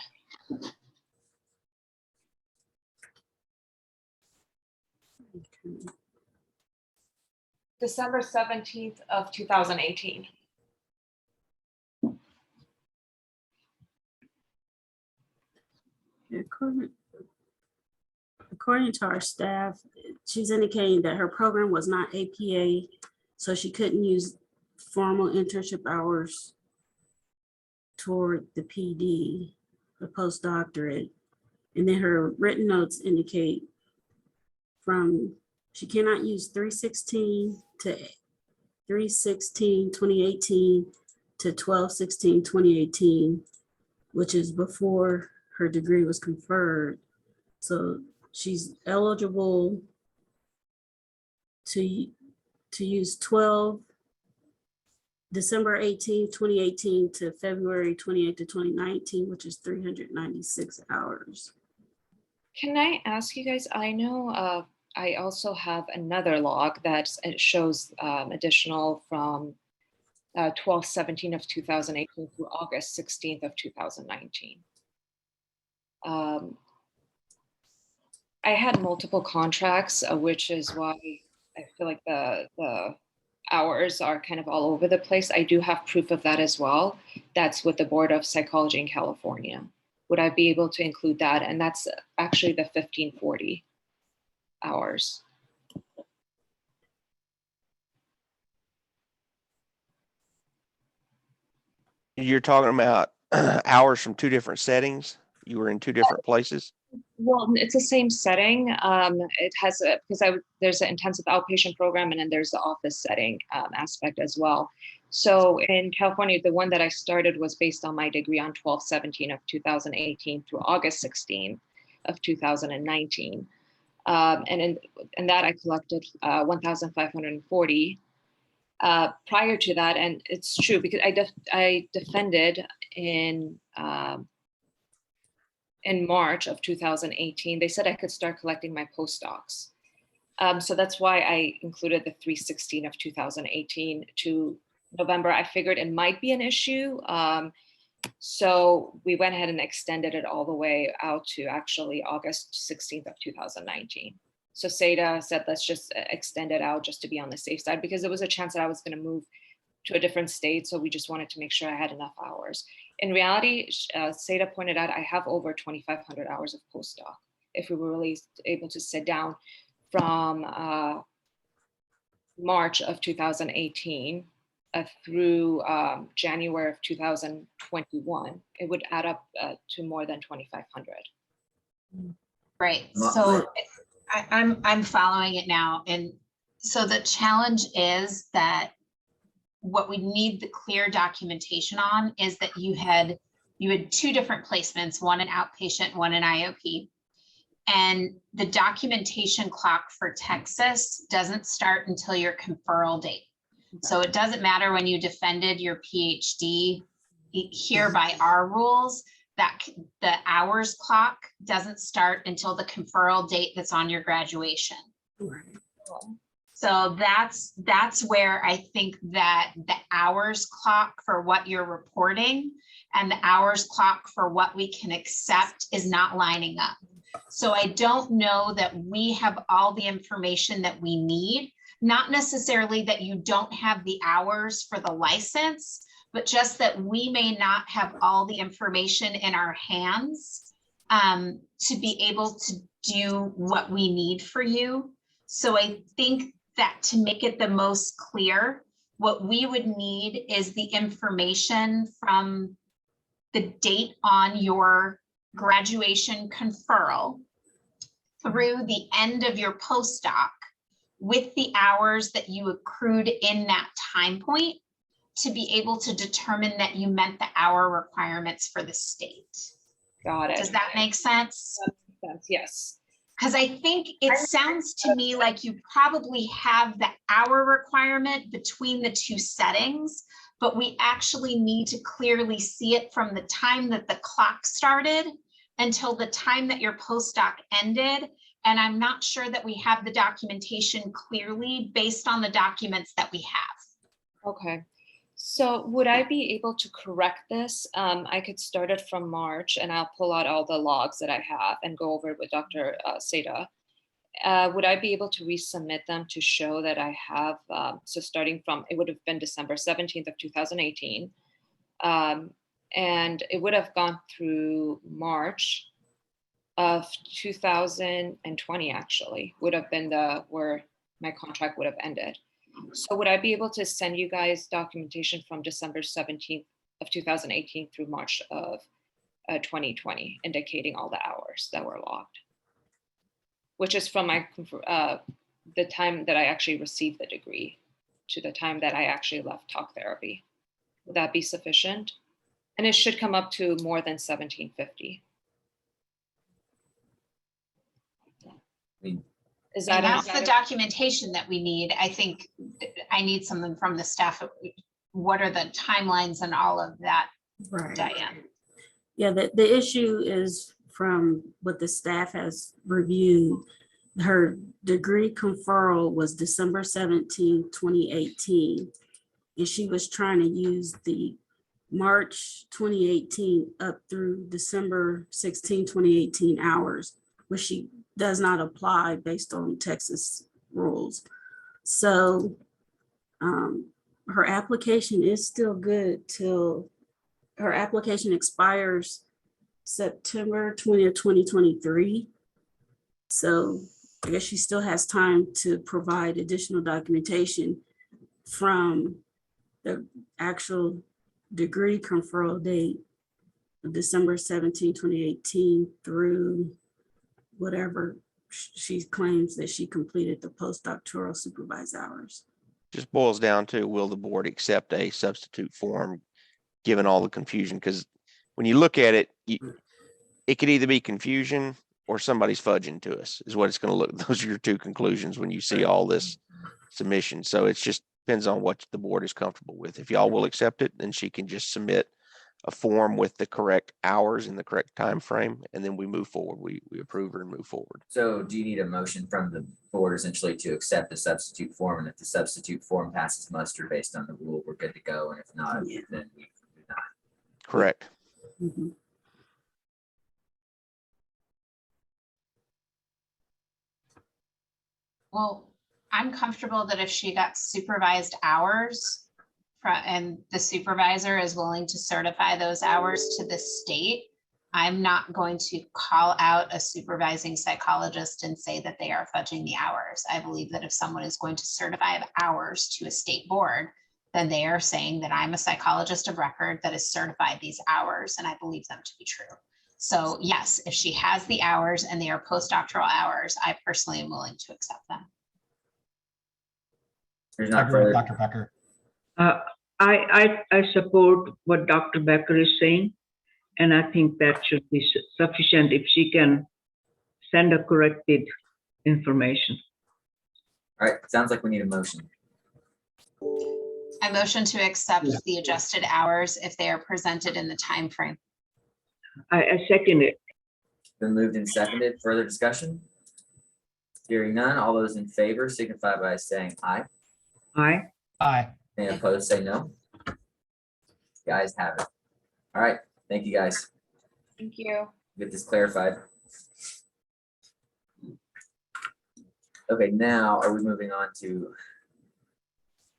December 17th of 2018. According to our staff, she's indicating that her program was not APA, so she couldn't use formal internship hours toward the PD, the postdoctorate. And then her written notes indicate she cannot use 3/16 to 3/16/2018 to 12/16/2018, which is before her degree was conferred. So she's eligible to use 12 December 18, 2018 to February 28 to 2019, which is 396 hours. Can I ask you guys, I know I also have another log that it shows additional from 12/17 of 2018 through August 16th of 2019. I had multiple contracts, which is why I feel like the hours are kind of all over the place. I do have proof of that as well. That's with the Board of Psychology in California. Would I be able to include that? And that's actually the 1540 hours. You're talking about hours from two different settings? You were in two different places? Well, it's the same setting. It has there's an intensive outpatient program, and then there's the office setting aspect as well. So in California, the one that I started was based on my degree on 12/17 of 2018 through August 16 of 2019. And in that I collected 1,540 prior to that. And it's true because I defended in March of 2018, they said I could start collecting my postdocs. So that's why I included the 3/16 of 2018 to November. I figured it might be an issue. So we went ahead and extended it all the way out to actually August 16th of 2019. So SATA said, let's just extend it out just to be on the safe side, because there was a chance that I was going to move to a different state. So we just wanted to make sure I had enough hours. In reality, SATA pointed out I have over 2,500 hours of postdoc if we were really able to sit down from March of 2018 through January of 2021. It would add up to more than 2,500. Right. So I'm following it now. And so the challenge is that what we need the clear documentation on is that you had two different placements, one in outpatient, one in IOP. And the documentation clock for Texas doesn't start until your conferral date. So it doesn't matter when you defended your PhD here by our rules, that the hours clock doesn't start until the conferral date that's on your graduation. So that's where I think that the hours clock for what you're reporting and the hours clock for what we can accept is not lining up. So I don't know that we have all the information that we need, not necessarily that you don't have the hours for the license, but just that we may not have all the information in our hands to be able to do what we need for you. So I think that to make it the most clear, what we would need is the information from the date on your graduation conferral through the end of your postdoc with the hours that you accrued in that time point to be able to determine that you met the hour requirements for the state. Got it. Does that make sense? That makes sense, yes. Because I think it sounds to me like you probably have the hour requirement between the two settings, but we actually need to clearly see it from the time that the clock started until the time that your postdoc ended. And I'm not sure that we have the documentation clearly based on the documents that we have. Okay. So would I be able to correct this? I could start it from March and I'll pull out all the logs that I have and go over it with Dr. SATA. Would I be able to resubmit them to show that I have, so starting from, it would have been December 17th of 2018. And it would have gone through March of 2020 actually, would have been where my contract would have ended. So would I be able to send you guys documentation from December 17th of 2018 through March of 2020, indicating all the hours that were logged, which is from my the time that I actually received the degree to the time that I actually left talk therapy? Would that be sufficient? And it should come up to more than 1,750. Is that and that's the documentation that we need. I think I need something from the staff what are the timelines and all of that, Right. Diane? Yeah, the issue is from what the staff has reviewed. Her degree conferral was December 17, 2018. And she was trying to use the March 2018 up through December 16, 2018 hours, which she does not apply based on Texas rules. So her application is still good till her application expires September 20th, 2023. So I guess she still has time to provide additional documentation from the actual degree conferral date of December 17, 2018 through whatever she claims that she completed the postdoctoral supervised hours. Just boils down to, will the board accept a substitute form, given all the confusion? Because when you look at it, it could either be confusion or somebody's fudging to us, is what it's going to look. Those are your two conclusions when you see all this submission. So it's just depends on what the board is comfortable with. If y'all will accept it, then she can just submit a form with the correct hours in the correct time frame, and then we move forward. We approve her and move forward. So do you need a motion from the board essentially to accept the substitute form? And if the substitute form passes muster based on the rule, we're good to go. And if not, then we do not. Correct. Mhm. Well, I'm comfortable that if she got supervised hours and the supervisor is willing to certify those hours to the state, I'm not going to call out a supervising psychologist and say that they are fudging the hours. I believe that if someone is going to certify hours to a state board, then they are saying that I'm a psychologist of record that has certified these hours, and I believe them to be true. So yes, if she has the hours and they are postdoctoral hours, I personally am willing to accept them. There's I not agree with further. Dr. Becker. I support what Dr. Becker is saying, and I think that should be sufficient if she can send a corrected information. All right, sounds like we need a motion. I motion to accept the adjusted hours if they are presented in the time frame. I second it. Been moved and seconded. Further discussion? Hearing none, all those in favor signify by saying aye. Aye. Aye. Any opposed, say no. Guys have it. All right, thank you, guys. Thank you. Get this clarified. Okay, now are we moving on to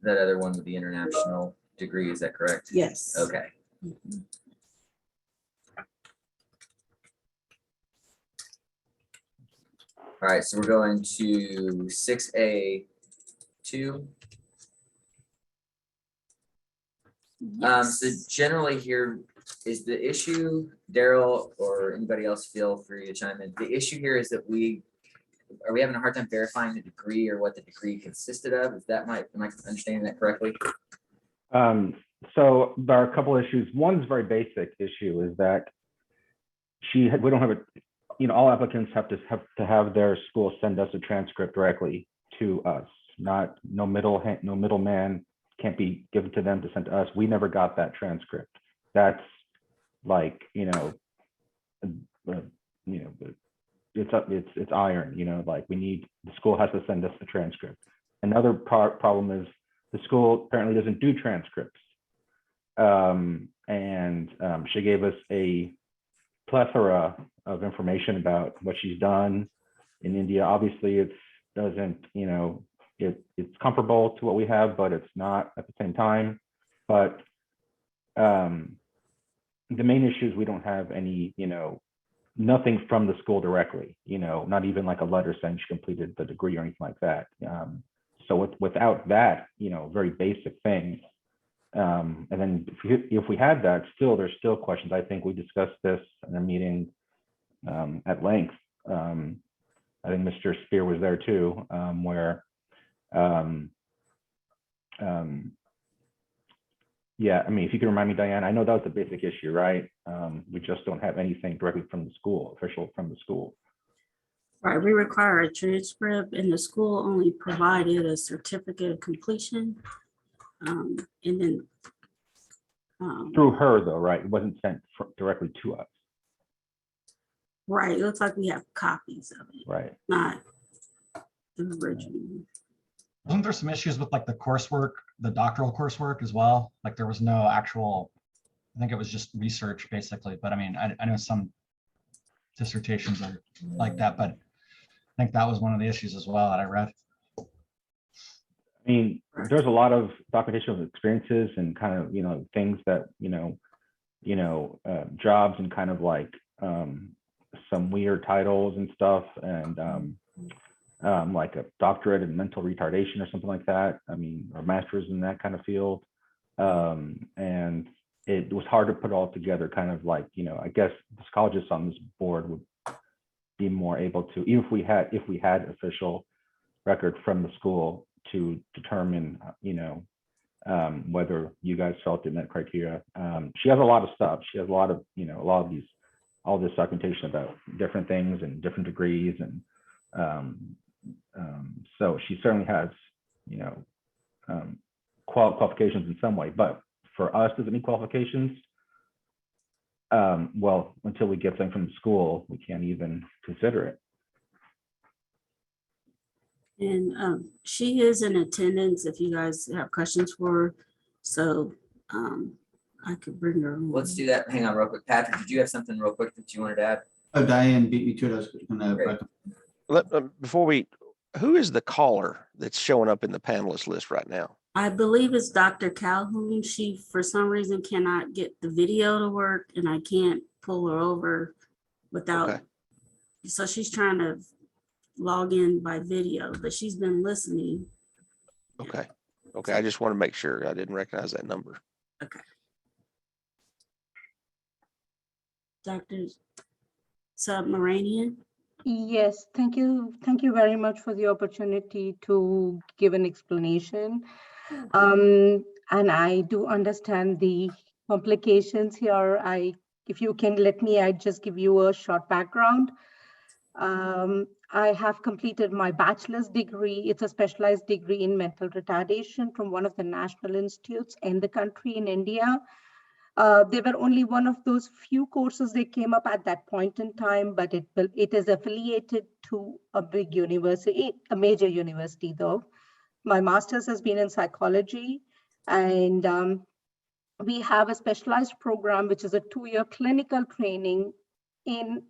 that other one with the international degree? Is that correct? Yes. Okay. Mhm. All right, so we're going to 6A2. So generally here is the issue, Daryl or anybody else, feel free to chime in. The issue here is that are we having a hard time verifying the degree or what the degree consisted of? Is that am I understanding that correctly? So there are a couple issues. One's very basic issue is that we don't have all applicants have to have their school send us a transcript directly to us. No middleman, can't be given to them to send to us. We never got that transcript. That's like, it's iron, like the school has to send us the transcript. Another problem is the school apparently doesn't do transcripts. She gave us a plethora of information about what she's done in India. Obviously it's comparable to what we have, but it's not at the same time. But the main issue is we don't have any, nothing from the school directly, not even like a letter saying she completed the degree or anything like that. So without that, very basic thing. And then if we had that, there's still questions. I think we discussed this in a meeting at length. I think Mr. Spear was there too, where if you can remind me, Diane, I know that was the basic issue, right? We just don't have anything directly from the school, official from the school. Right, we require a transcript and the school only provided a certificate of completion. And then Through her though, right? It wasn't sent directly to us, right, it looks like we have copies of it, right? not the original. Wasn't there some issues with like the coursework, the doctoral coursework as well? Like there was no actual, I think it was just research basically, but I mean, I know some dissertations are like that, but I think that was one of the issues as well that I read. I mean, there's a lot of documentation of experiences and kind of, things that, jobs and kind of like some weird titles and stuff, and like a doctorate in mental retardation or something like that. I mean, or master's in that kind of field. And it was hard to put all together, kind of like, I guess the psychologists on this board would be more able to, even if we had official record from the school to determine, whether you guys felt it met criteria. She has a lot of stuff. She has a lot of all this documentation about different things and different degrees. And so she certainly has, qualifications in some way, but for us, does it need qualifications? Well, until we get something from the school, we can't even consider it. And she is in attendance if you guys have questions for her. So I could bring her on. Let's do that. Hang on real quick. Patrick, did you have something real quick that you wanted to add? Oh, Diane beat me to it. I was gonna. Great. Who is the caller that's showing up in the panelist list right now? I believe it's Dr. Calhoun. She, for some reason, cannot get the video to work, and I can't pull her over without. Okay. So she's trying to log in by video, but she's been listening. Okay. Okay. I just want to make sure. I didn't recognize that number. Okay. Dr. Submaranian? Yes, thank you. Thank you very much for the opportunity to give an explanation. And I do understand the complications here. If you can let me, I'd just give you a short background. I have completed my bachelor's degree. It's a specialized degree in mental retardation from one of the national institutes in the country in India. They were only one of those few courses that came up at that point in time, but it is affiliated to a big university, a major university though. My master's has been in psychology, and we have a specialized program, which is a 2-year clinical training in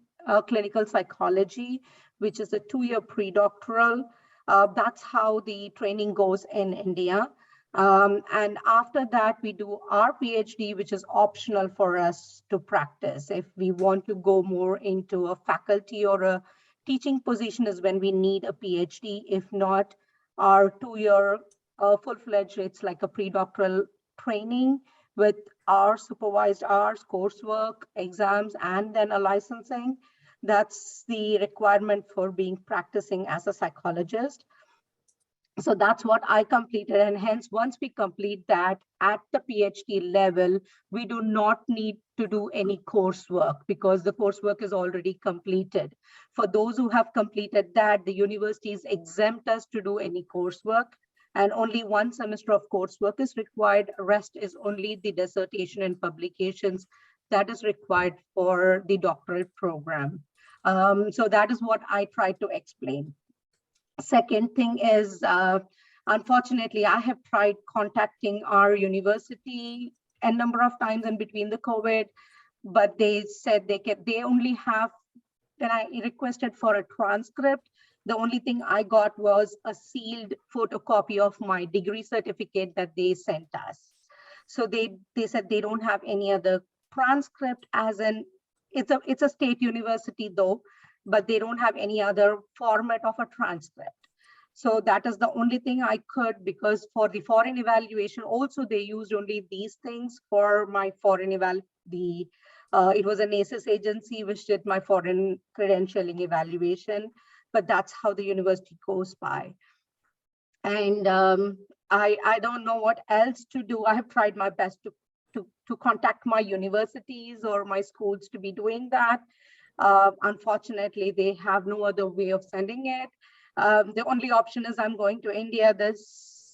clinical psychology, which is a 2-year pre-doctoral. That's how the training goes in India. And after that, we do our PhD, which is optional for us to practice. If we want to go more into a faculty or a teaching position is when we need a PhD. If not, our 2-year full-fledged, it's like a pre-doctoral training with our supervised hours, coursework, exams, and then a licensing. That's the requirement for being practicing as a psychologist. So that's what I completed. And hence, once we complete that at the PhD level, we do not need to do any coursework because the coursework is already completed. For those who have completed that, the universities exempt us to do any coursework, and only 1 semester of coursework is required. Rest is only the dissertation and publications that is required for the doctorate program. So that is what I tried to explain. Second thing is, unfortunately, I have tried contacting our university a number of times in between the COVID, but they said they only have, when I requested for a transcript, the only thing I got was a sealed photocopy of my degree certificate that they sent us. So they said they don't have any other transcript, as in it's a state university though, but they don't have any other format of a transcript. So that is the only thing I could, because for the foreign evaluation also they used only these things for my foreign it was an ACES agency which did my foreign credentialing evaluation, but that's how the university goes by. And I don't know what else to do. I have tried my best to contact my universities or my schools to be doing that. Unfortunately, they have no other way of sending it. The only option is I'm going to India this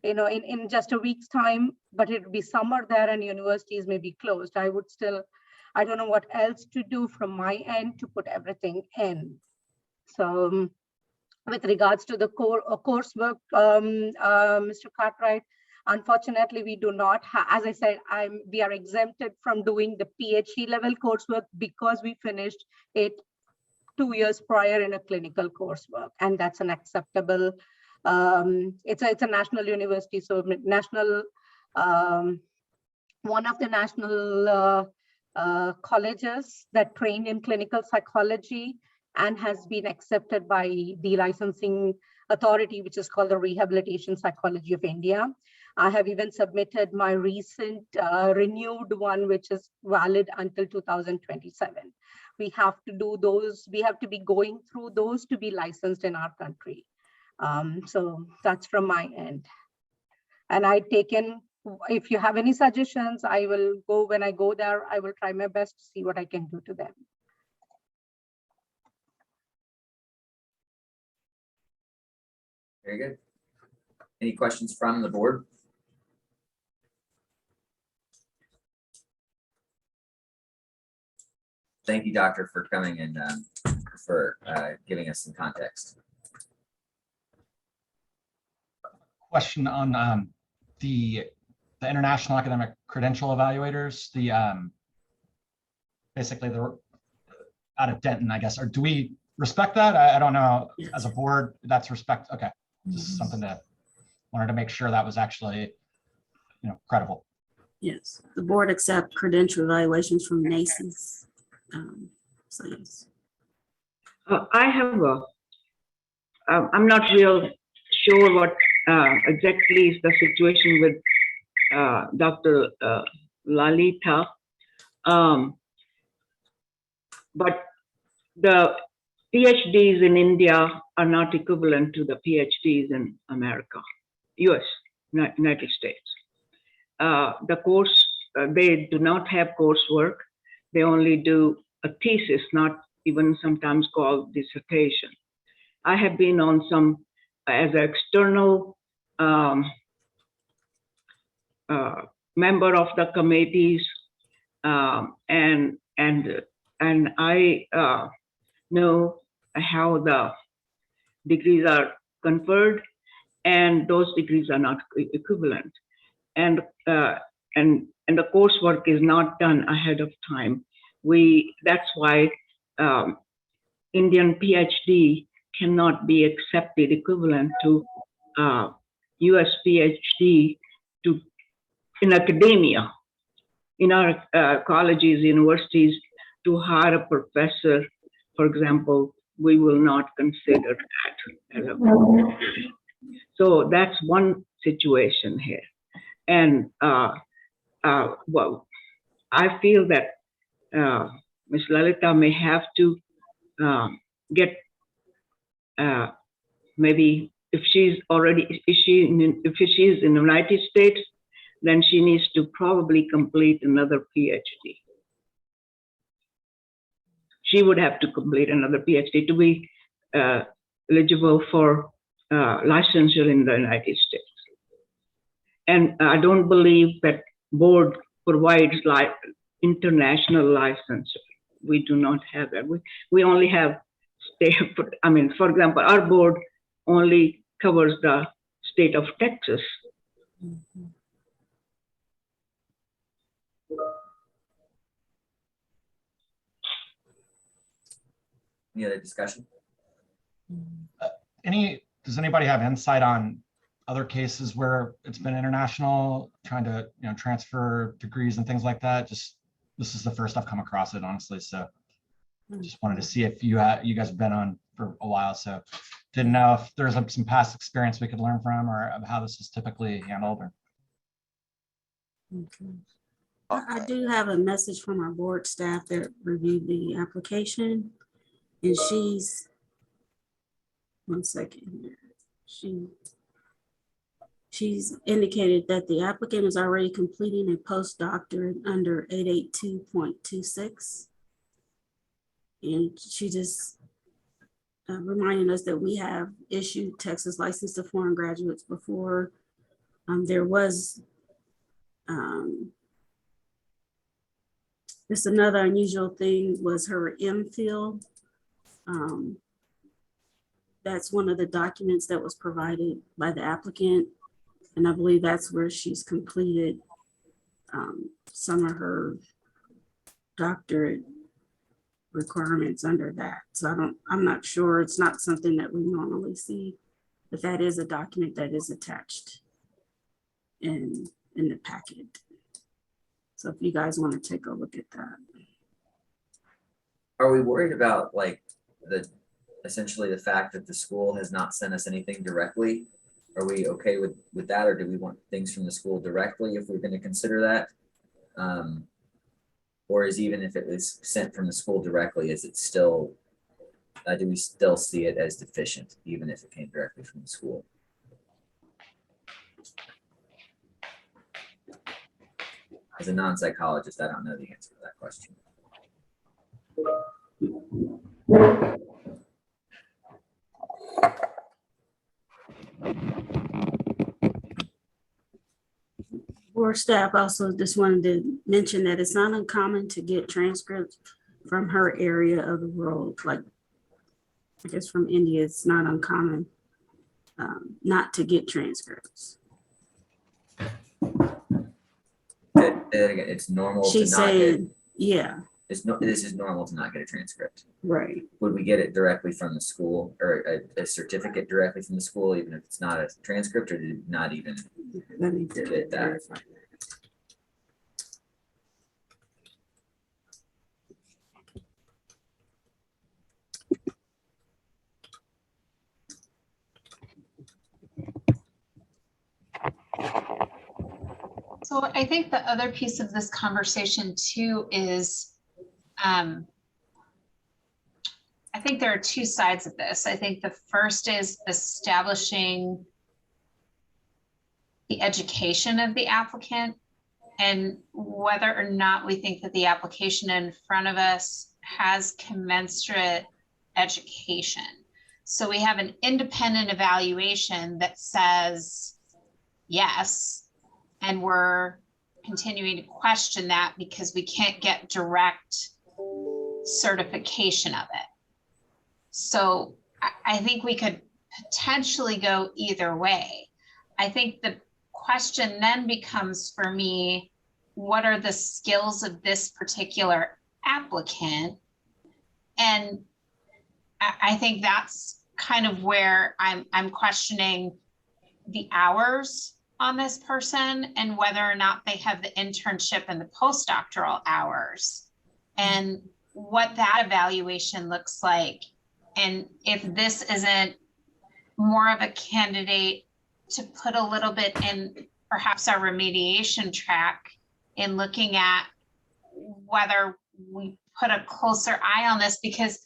in just a week's time, but it would be summer there and universities may be closed. I don't know what else to do from my end to put everything in. So with regards to the coursework, Mr. Cartwright, unfortunately, we do not have, as I said, we are exempted from doing the PhD level coursework because we finished it 2 years prior in a clinical coursework, and that's an acceptable. It's a national university, so national, one of the national colleges that trained in clinical psychology and has been accepted by the licensing authority, which is called the Rehabilitation Psychology of India. I have even submitted my recent renewed one, which is valid until 2027. We have to do those, we have to be going through those to be licensed in our country. So that's from my end. And if you have any suggestions, I will go, when I go there, I will try my best to see what I can do to them. Very good. Any questions from the board? Thank you, Doctor, for coming and for giving us some context. Question on the International Academic Credential Evaluators, basically they're out of Denton, I guess. Or do we respect that? I don't know. As a board, that's respect. Okay, this is something that wanted to make sure that was actually, credible. Yes, the board accept credential evaluations from NACES. So yes. I have I'm not real sure what exactly is the situation with Dr. Lalita, but the PhDs in India are not equivalent to the PhDs in America, US, United States. The course, they do not have coursework. They only do a thesis, not even sometimes called dissertation. I have been on some as an external member of the committees, and I know how the degrees are conferred, and those degrees are not equivalent, and the coursework is not done ahead of time. That's why Indian PhD cannot be accepted equivalent to US PhD in academia. In our colleges, universities, to hire a professor, for example, we will not consider that. So that's one situation here. And well, I feel that Ms. Lalita may have to get maybe if she's in the United States, then she needs to probably complete another PhD. She would have to complete another PhD to be eligible for licensure in the United States. And I don't believe that board provides international licensure. We do not have that. We only have state, for example, our board only covers the state of Texas. Mm-hmm. Any other discussion? Does anybody have insight on other cases where it's been international, trying to transfer degrees and things like that? Just this is the first I've come across it, honestly. So just wanted to see if you guys have been on for a while, so didn't know if there's some past experience we could learn from, or how this is typically handled. Or... Okay. I do have a message from our board staff that reviewed the application, and she's, one second here. She's indicated that the applicant is already completing a postdoctorate under 882.26. And she just reminding us that we have issued Texas license to foreign graduates before There was just another unusual thing was her MPhil. That's one of the documents that was provided by the applicant. And I believe that's where she's completed some of her doctorate requirements under that. So I'm not sure, it's not something that we normally see, but that is a document that is attached in the packet. So if you guys want to take a look at that. Are we worried about like essentially the fact that the school has not sent us anything directly? Are we okay with that, or do we want things from the school directly if we're going to consider that? Or is even if it was sent from the school directly, is it still, do we still see it as deficient, even if it came directly from the school? As a non-psychologist, I don't know the answer to that question. Board staff also just wanted to mention that it's not uncommon to get transcripts from her area of the world. Like, I guess from India, it's not uncommon not to get transcripts. It's normal to She's not saying, get, yeah, this is normal to not get a transcript. right. Would we get it directly from the school, or a certificate directly from the school, even if it's not a transcript, or did not even Let me get that? So I think the other piece of this conversation too is, I think there are two sides of this. I think the first is establishing the education of the applicant and whether or not we think that the application in front of us has commensurate education. So we have an independent evaluation that says yes, and we're continuing to question that because we can't get direct certification of it. So I think we could potentially go either way. I think the question then becomes for me, what are the skills of this particular applicant? And I think that's kind of where I'm questioning the hours on this person and whether or not they have the internship and the postdoctoral hours and what that evaluation looks like. And if this isn't more of a candidate to put a little bit in perhaps our remediation track in looking at whether we put a closer eye on this, because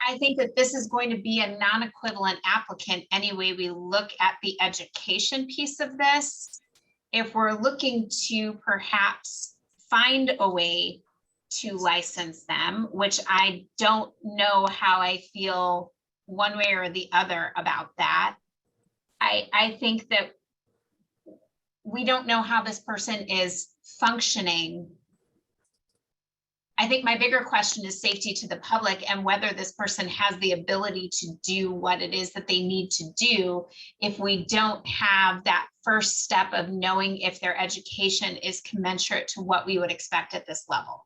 I think that this is going to be a non-equivalent applicant anyway. We look at the education piece of this. If we're looking to perhaps find a way to license them, which I don't know how I feel one way or the other about that. I think that we don't know how this person is functioning. I think my bigger question is safety to the public and whether this person has the ability to do what it is that they need to do if we don't have that first step of knowing if their education is commensurate to what we would expect at this level.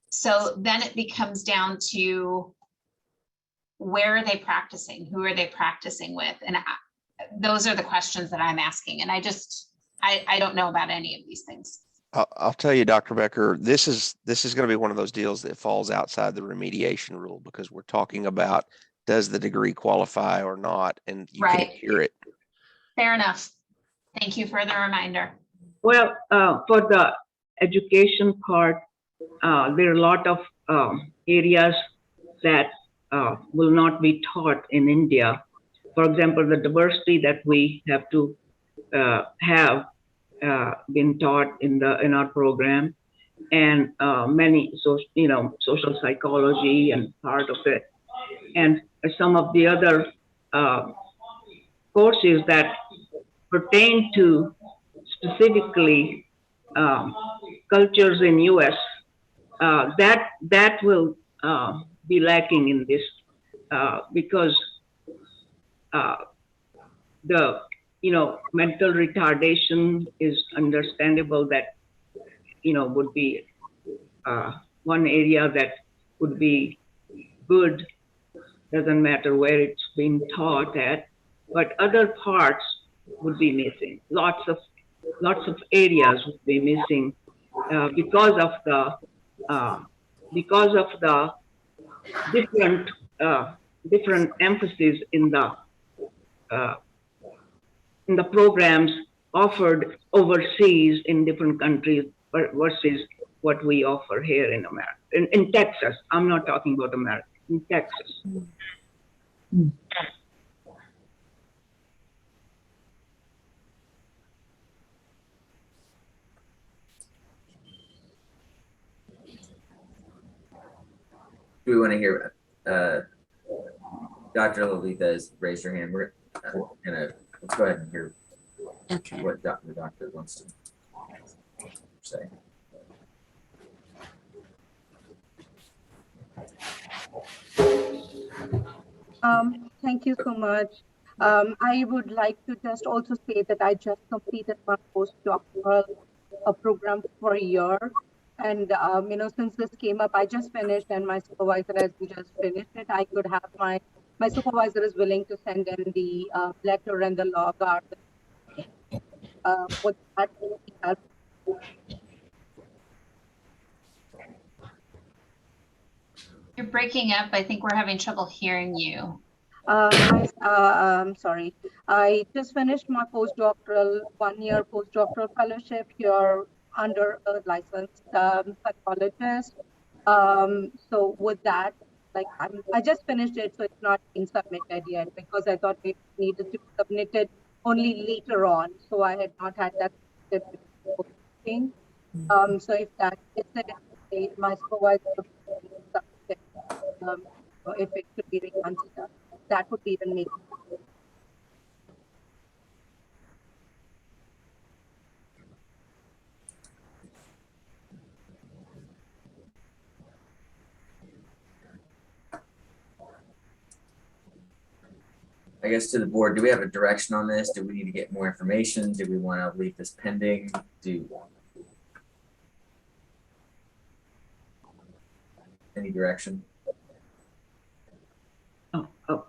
So then it becomes down to where are they practicing? Who are they practicing with? And those are the questions that I'm asking. And I don't know about any of these things. I'll tell you, Dr. Becker, this is going to be one of those deals that falls outside the remediation rule because we're talking about does the degree qualify or not, and you can't hear it. Fair enough. Thank you for the reminder. Well, for the education part, there are a lot of areas that will not be taught in India. For example, the diversity that we have to have been taught in our program, and many social psychology and part of it, and some of the other courses that pertain to specifically cultures in US, that will be lacking in this because the mental retardation is understandable, that would be one area that would be good, doesn't matter where it's being taught at, but other parts would be missing. Lots of areas would be missing because of the different emphasis in the programs offered overseas in different countries versus what we offer here in America. In Texas, I'm not talking about America, in Texas. Do we want to hear, Dr. Lolita has raised her hand. We're gonna, let's go ahead and hear what the doctor wants to say. Thank you so much. I would like to just also say that I just completed my postdoctoral program for a year. And, since this came up, I just finished, and my supervisor has just finished it. I could have my supervisor is willing to send in the letter and the log art. Would that help? You're breaking up. I think we're having trouble hearing you. I'm sorry. I just finished my postdoctoral, 1-year postdoctoral fellowship here under a licensed psychologist. So with that, I just finished it, so it's not been submitted yet because I thought it needed to be submitted only later on. So I had not had that thing. So if that is it, my supervisor, if it could be reconsidered, that would be even me. I guess to the board, do we have a direction on this? Do we need to get more information? Do we want to leave this pending? Any direction?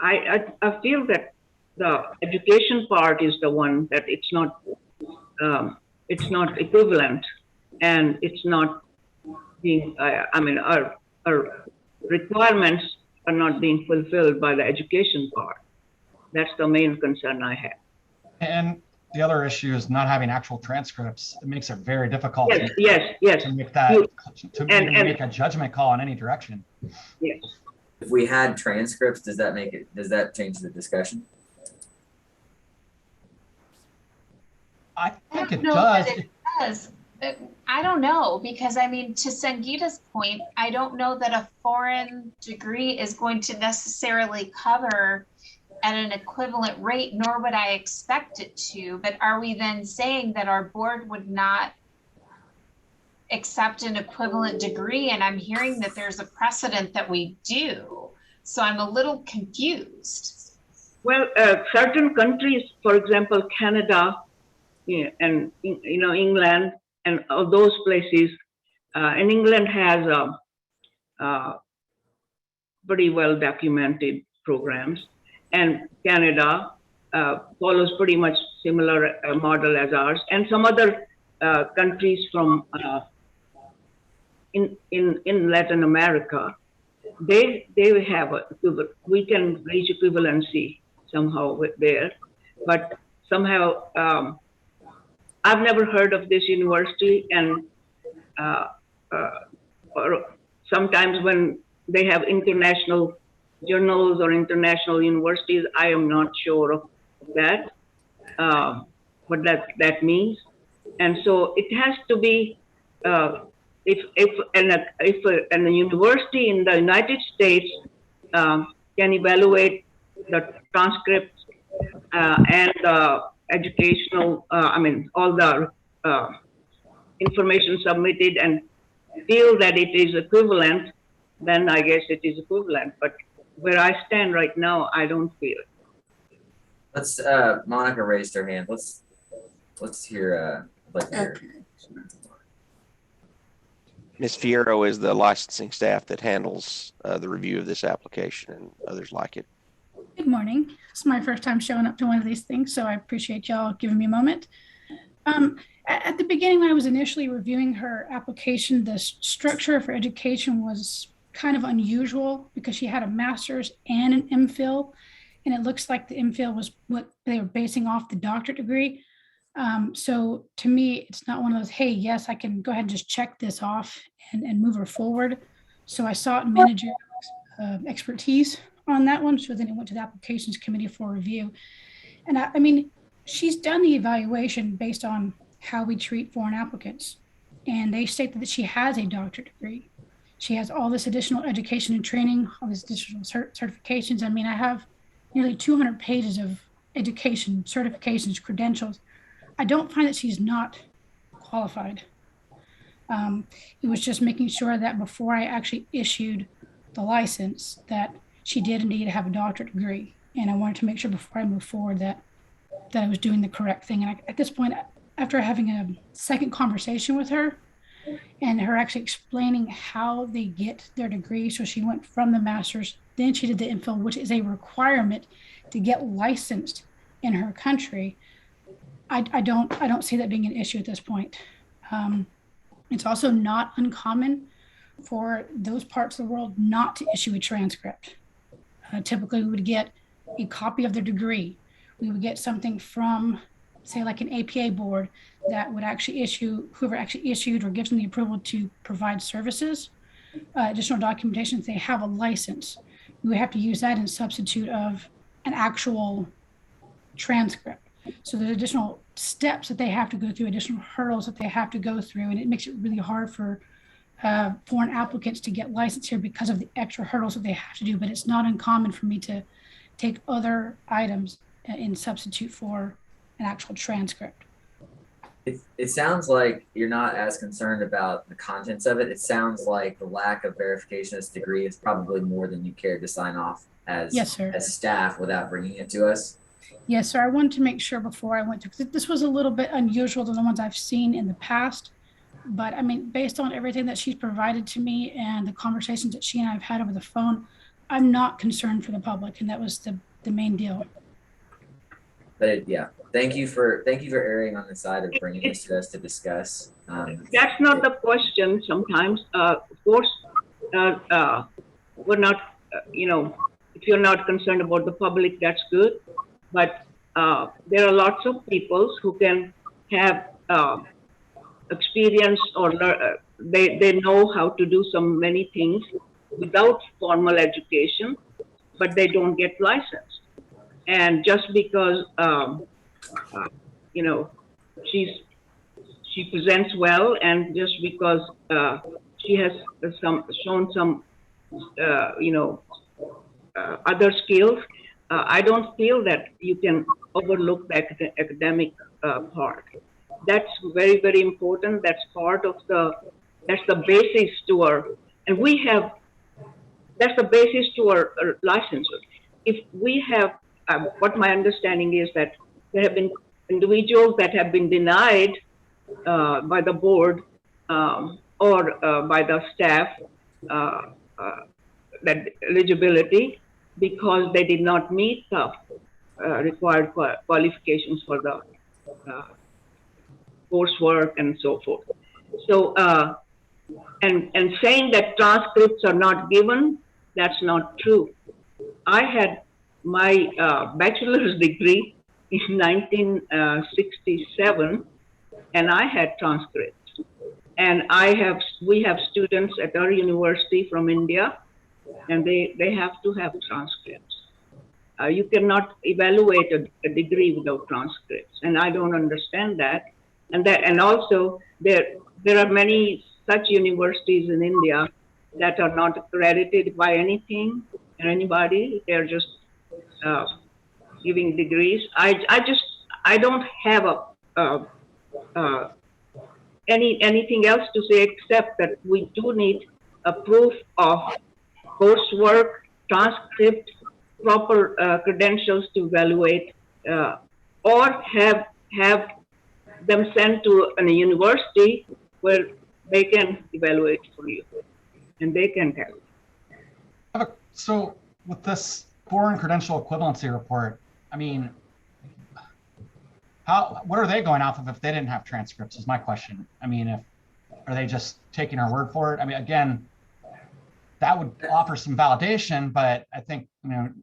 I feel that the education part is the one that it's not equivalent, and it's not being, our requirements are not being fulfilled by the education part. That's the main concern I have. And the other issue is not having actual transcripts. It makes it very difficult yes. to make that make a judgment call in any direction. Yes. If we had transcripts, does that change the discussion? I think it No, does. but it does. I don't know, because to Sangeeta's point, I don't know that a foreign degree is going to necessarily cover at an equivalent rate, nor would I expect it to. But are we then saying that our board would not accept an equivalent degree? And I'm hearing that there's a precedent that we do. So I'm a little confused. Well, certain countries, for example, Canada, and England, and all those places, and England has pretty well documented programs, and Canada follows pretty much similar model as ours, and some other countries from in Latin America, they have we can reach equivalency somehow there, but somehow I've never heard of this university, and or sometimes when they have international journals or international universities, I am not sure of that, what that means. And so it has to be, if a university in the United States can evaluate the transcripts and educational, all the information submitted and feel that it is equivalent, then I guess it is equivalent. But where I stand right now, I don't feel it. Let's, Monica raised her hand. Let's hear, Ms. Fierro is the licensing staff that handles the review of this application and others like it. Good morning. It's my first time showing up to one of these things, so I appreciate y'all giving me a moment. At the beginning, when I was initially reviewing her application, the structure for education was kind of unusual because she had a master's and an MPhil, and it looks like the MPhil was what they were basing off the doctorate degree. So to me, it's not one of those, hey, yes, I can go ahead and just check this off and move her forward. So I sought manager expertise on that one. So then it went to the applications committee for review. And I mean, she's done the evaluation based on how we treat foreign applicants. And they state that she has a doctorate degree. She has all this additional education and training, all these additional certifications. I mean, I have nearly 200 pages of education, certifications, credentials. I don't find that she's not qualified. It was just making sure that before I actually issued the license that she did indeed have a doctorate degree. And I wanted to make sure before I move forward that I was doing the correct thing. And at this point, after having a second conversation with her and her actually explaining how they get their degree, so she went from the master's, then she did the MPhil, which is a requirement to get licensed in her country. I don't see that being an issue at this point. It's also not uncommon for those parts of the world not to issue a transcript. Typically, we would get a copy of their degree. We would get something from, say, like an APA board that would actually issue, whoever actually issued or gives them the approval to provide services, additional documentation, if they have a license. We would have to use that in substitute of an actual transcript. So there's additional steps that they have to go through, additional hurdles that they have to go through, and it makes it really hard for foreign applicants to get licensed here because of the extra hurdles that they have to do. But it's not uncommon for me to take other items in substitute for an actual transcript. It sounds like you're not as concerned about the contents of it. It sounds like the lack of verification of this degree is probably more than you cared to sign off as, yes, sir, as staff without bringing it to us. Yes, sir. I wanted to make sure before I went to, because this was a little bit unusual than the ones I've seen in the past. But I mean, based on everything that she's provided to me and the conversations that she and I have had over the phone, I'm not concerned for the public, and that was the main deal. But yeah, thank you for erring on the side of bringing this to us to discuss. That's not the question. Sometimes, of course, we're not. If you're not concerned about the public, that's good. But there are lots of people who can have experience or they know how to do many things without formal education, but they don't get licensed. And just because she presents well, and just because she has shown some other skills, I don't feel that you can overlook the academic part. That's very, very important. That's part of that's the basis to our, and that's the basis to our licensure. If we have, what my understanding is that there have been individuals that have been denied by the board or by the staff that eligibility because they did not meet the required qualifications for the coursework and so forth. So, and saying that transcripts are not given, that's not true. I had my bachelor's degree in 1967, and I had transcripts. And we have students at our university from India, and they have to have transcripts. You cannot evaluate a degree without transcripts, and I don't understand that. And also there are many such universities in India that are not accredited by anything or anybody. They're just giving degrees. I I don't have anything else to say except that we do need a proof of coursework, transcript, proper credentials to evaluate, or have them sent to a university where they can evaluate for you and they can tell. So with this foreign credential equivalency report, I mean, what are they going off of if they didn't have transcripts is my question. I mean, are they just taking our word for it? I mean, again, that would offer some validation, but I think,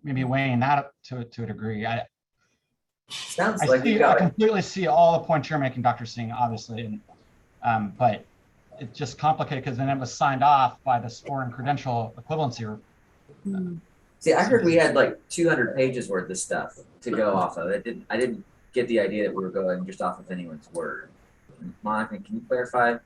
maybe weighing that up to a degree. I completely see all the points you're making, Dr. Singh, obviously, but it's just complicated because then it was signed off by this foreign credential equivalency. See, I heard we had like 200 pages worth of stuff to go off of. I didn't get the idea that we were going just off of anyone's word. Monica, can you clarify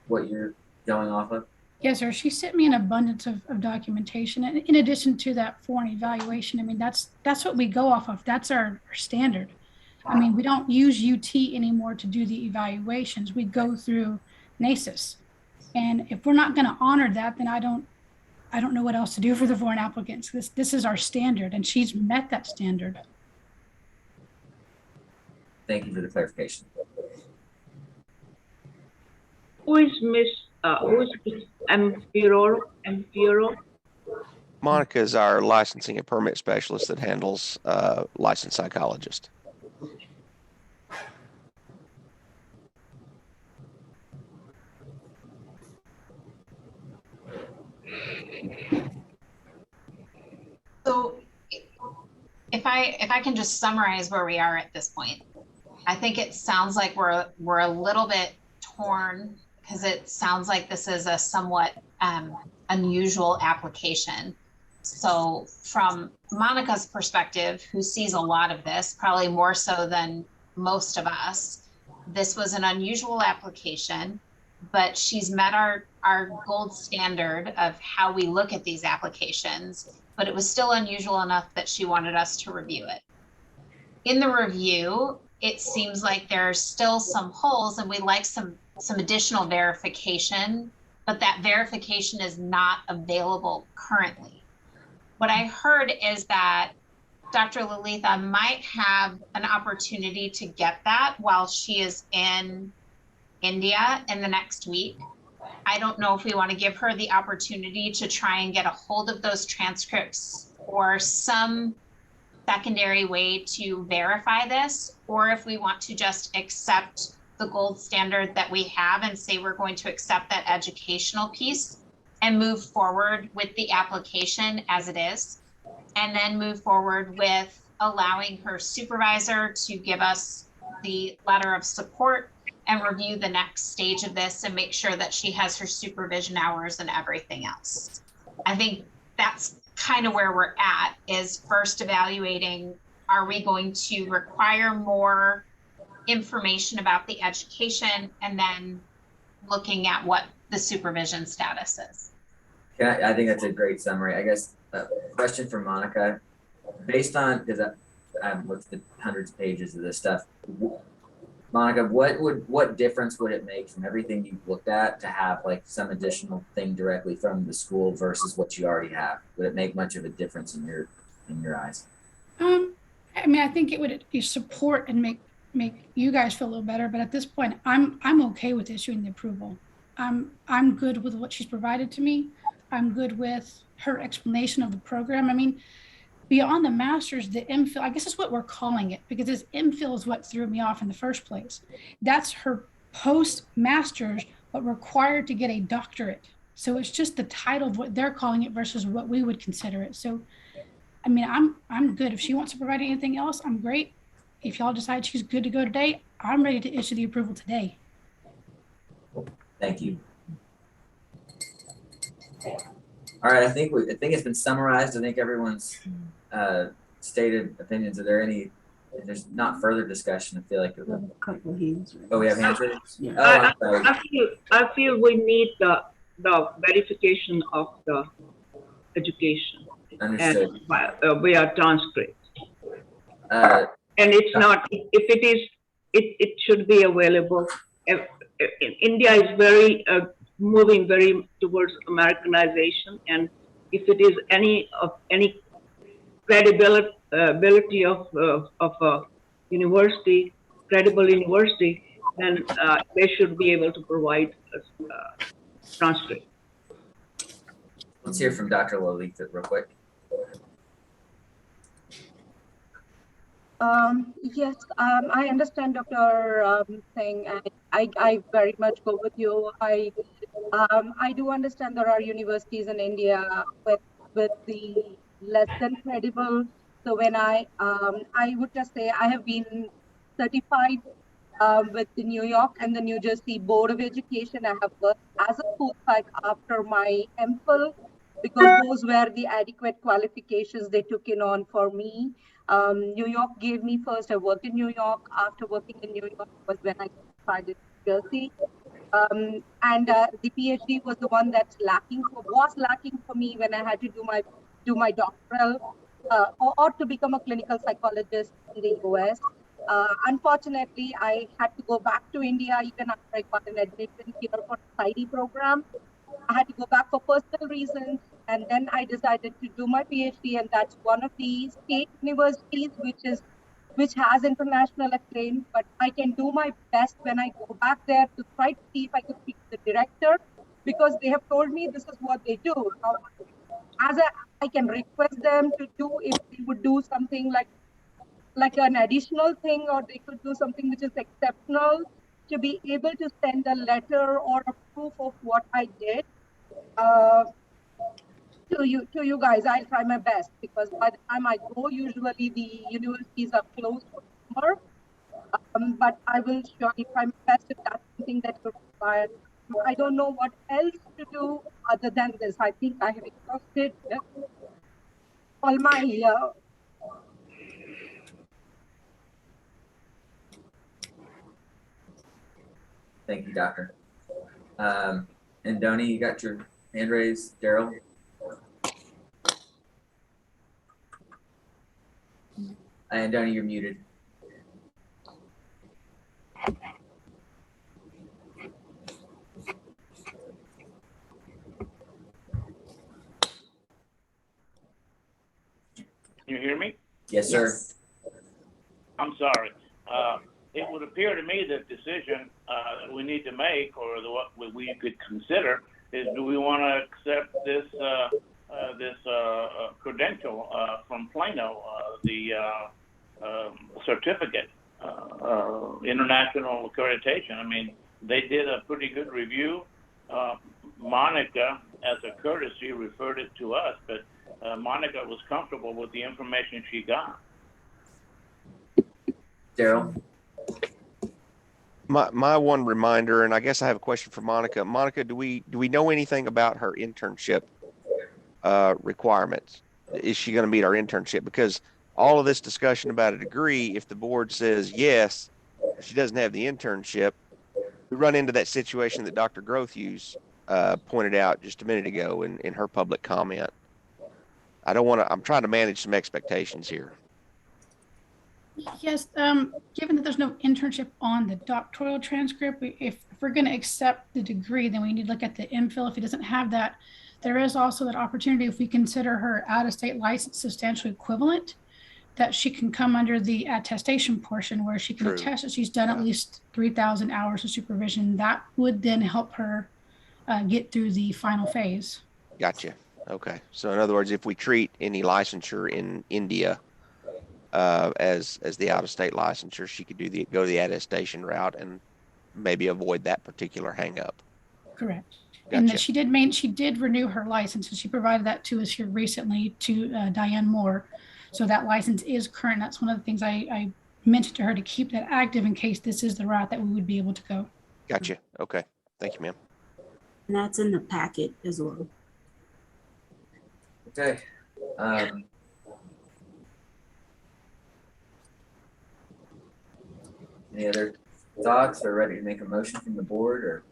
what you're going off of? Yes, sir. She sent me an abundance of documentation. And in addition to that foreign evaluation, I mean, that's what we go off of. That's our standard. I mean, we don't use UT anymore to do the evaluations. We go through NACIS. And if we're not going to honor that, then I don't know what else to do for the foreign applicants. This is our standard, and she's met that standard. Thank you for the clarification. Who is Miss Ampiro? Monica is our licensing and permit specialist that handles licensed psychologist. So if I can just summarize where we are at this point, I think it sounds like we're a little bit torn because it sounds like this is a somewhat unusual application. So from Monica's perspective, who sees a lot of this, probably more so than most of us, this was an unusual application, but she's met our gold standard of how we look at these applications, but it was still unusual enough that she wanted us to review it. In the review, it seems like there's still some holes and we like some additional verification, but that verification is not available currently. What I heard is that Dr. Lalitha might have an opportunity to get that while she is in India in the next week. I don't know if we want to give her the opportunity to try and get a hold of those transcripts or some secondary way to verify this, or if we want to just accept the gold standard that we have and say we're going to accept that educational piece and move forward with the application as it is, and then move forward with allowing her supervisor to give us the letter of support and review the next stage of this and make sure that she has her supervision hours and everything else. I think that's kind of where we're at, is first evaluating, are we going to require more information about the education, and then looking at what the supervision status is. I think that's a great summary. I guess question for Monica, based on, because I've looked at hundreds of pages of this stuff. Monica, what difference would it make from everything you've looked at to have like some additional thing directly from the school versus what you already have? Would it make much of a difference in your eyes? I mean, I think it would support and make you guys feel a little better, but at this point, I'm okay with issuing the approval. I'm good with what she's provided to me. I'm good with her explanation of the program. I mean, beyond the master's, the MPhil, I guess that's what we're calling it, because this MPhil is what threw me off in the first place. That's her post-master's, but required to get a doctorate. So it's just the title of what they're calling it versus what we would consider it. So, I mean, I'm good. If she wants to provide anything else, I'm great. If y'all decide she's good to go today, I'm ready to issue the approval today. Thank you. All right, I think it's been summarized. I think everyone's stated opinions. Are there any? If there's not further discussion, I feel like we have a couple of hands. Oh, we have hands raised. Yeah. Oh, I feel we need the verification of the education. Understood. And via transcript. And it's not, if it is, it should be available. India is very, moving very towards Americanization. And if it is any credibility of a university, credible university, then they should be able to provide a transcript. Let's hear from Dr. Lalitha real quick. Yes, I understand Dr. Singh, and I very much go with you. I do understand there are universities in India with the less than credible. So when I would just say I have been certified with the New York and the New Jersey Board of Education. I have worked as a school psych after my MPhil, because those were the adequate qualifications they took in on for me. New York gave me first. I worked in New York. After working in New York was when I certified in New Jersey. And the PhD was the one that's lacking for me when I had to do my doctoral or to become a clinical psychologist in the US. Unfortunately, I had to go back to India even after I got an admission here for the PsyD program. I had to go back for personal reasons, and then I decided to do my PhD, and that's one of the state universities which has international acclaim. But I can do my best when I go back there to try to see if I could speak to the director, because they have told me this is what they do. Now, I can request them to do if they would do something like an additional thing, or they could do something which is exceptional, to be able to send a letter or a proof of what I did to you guys. I'll try my best, because by the time I go, usually the universities are closed for summer. But I will surely try my best if that's something that you require. I don't know what else to do other than this. I think I have exhausted all my Thank you, Doctor. And Donnie, you got your hand raised. Daryl? And Donnie, you're muted. Can you hear me? Yes, sir. Yes. I'm sorry. It would appear to me that decision we need to make, or what we could consider, is do we want to accept this credential from Plano, the certificate, international accreditation. I mean, they did a pretty good review. Monica, as a courtesy, referred it to us, but Monica was comfortable with the information she got. Daryl? My one reminder, and I guess I have a question for Monica. Monica, do we know anything about her internship requirements? Is she going to meet our internship? Because all of this discussion about a degree, if the board says yes, she doesn't have the internship, we run into that situation that Dr. Grothuse pointed out just a minute ago in her public comment. I'm trying to manage some expectations here. Yes, given that there's no internship on the doctoral transcript, if we're going to accept the degree, then we need to look at the MPhil. If he doesn't have that, there is also that opportunity, if we consider her out-of-state license substantially equivalent, that she can come under the attestation portion where she can attest that she's done at least 3,000 hours of supervision. That would then help her get through the final phase. Gotcha. Okay. So in other words, if we treat any licensure in India as the out-of-state licensure, she could go the attestation route and maybe avoid that particular hang-up. Correct. Gotcha. And that she did renew her license, and she provided that to us here recently to Diane Moore. So that license is current. That's one of the things I mentioned to her, to keep that active in case this is the route that we would be able to go. Gotcha. Okay. Thank you, ma'am. And that's in the packet as well. Okay. Any other thoughts, or ready to make a motion from the board, or?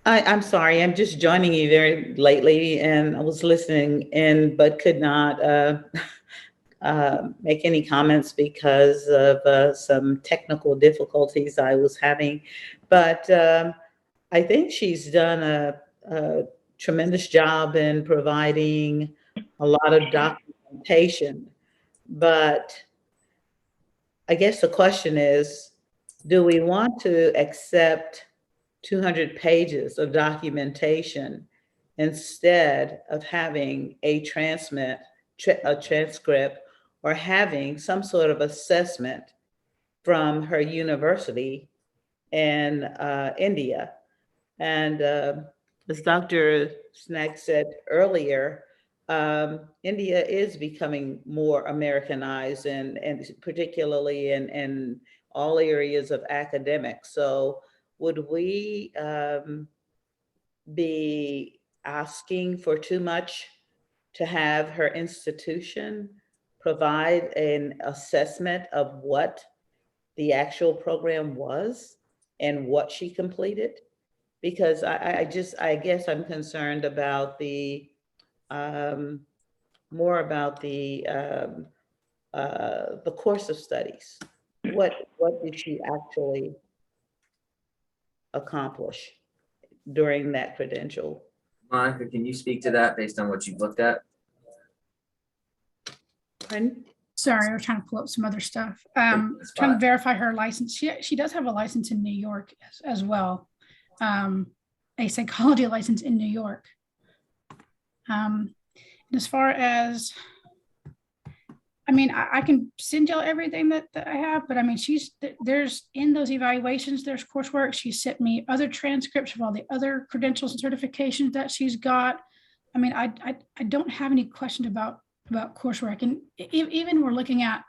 I'm sorry, I'm just joining you very lately, and I was listening in, but could not make any comments because of some technical difficulties I was having. But I think she's done a tremendous job in providing a lot of documentation. But I guess the question is, do we want to accept 200 pages of documentation instead of having a transcript or having some sort of assessment from her university in India? And as Dr. Snack said earlier, India is becoming more Americanized and particularly in all areas of academics. So would we be asking for too much to have her institution provide an assessment of what the actual program was and what she completed? Because I guess I'm concerned about the more about the course of studies. What did she actually accomplish during that credential? Monica, can you speak to that based on what you've looked at? Pardon? Sorry, I was trying to pull up some other stuff. Trying to verify her license. She does have a license in New York as well. A psychology license in New York. And as far as, I mean, I can send y'all everything that I have, but I mean, there's in those evaluations, there's coursework. She sent me other transcripts of all the other credentials and certifications that she's got. I mean, I don't have any questions about coursework. And even we're looking at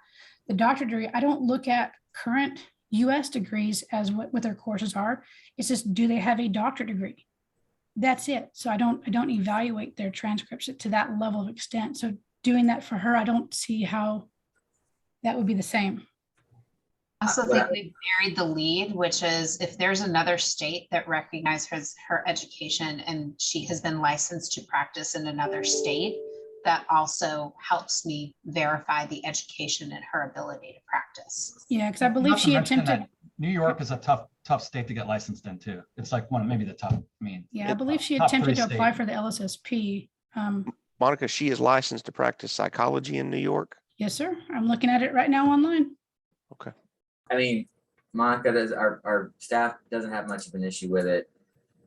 the doctorate degree, I don't look at current US degrees as what their courses are. It's just, do they have a doctorate degree? That's it. So I don't evaluate their transcripts to that level of extent. So doing that for her, I don't see how that would be the same. I also think we buried the lead, which is if there's another state that recognizes her education and she has been licensed to practice in another state, that also helps me verify the education and her ability to practice. Yeah, because I believe she attempted. New York is a tough state to get licensed in too. It's like maybe the top, Yeah, I believe she attempted to apply for the LSSP. Monica, she is licensed to practice psychology in New York. Yes, sir. I'm looking at it right now online. Okay. I mean, Monica, our staff doesn't have much of an issue with it.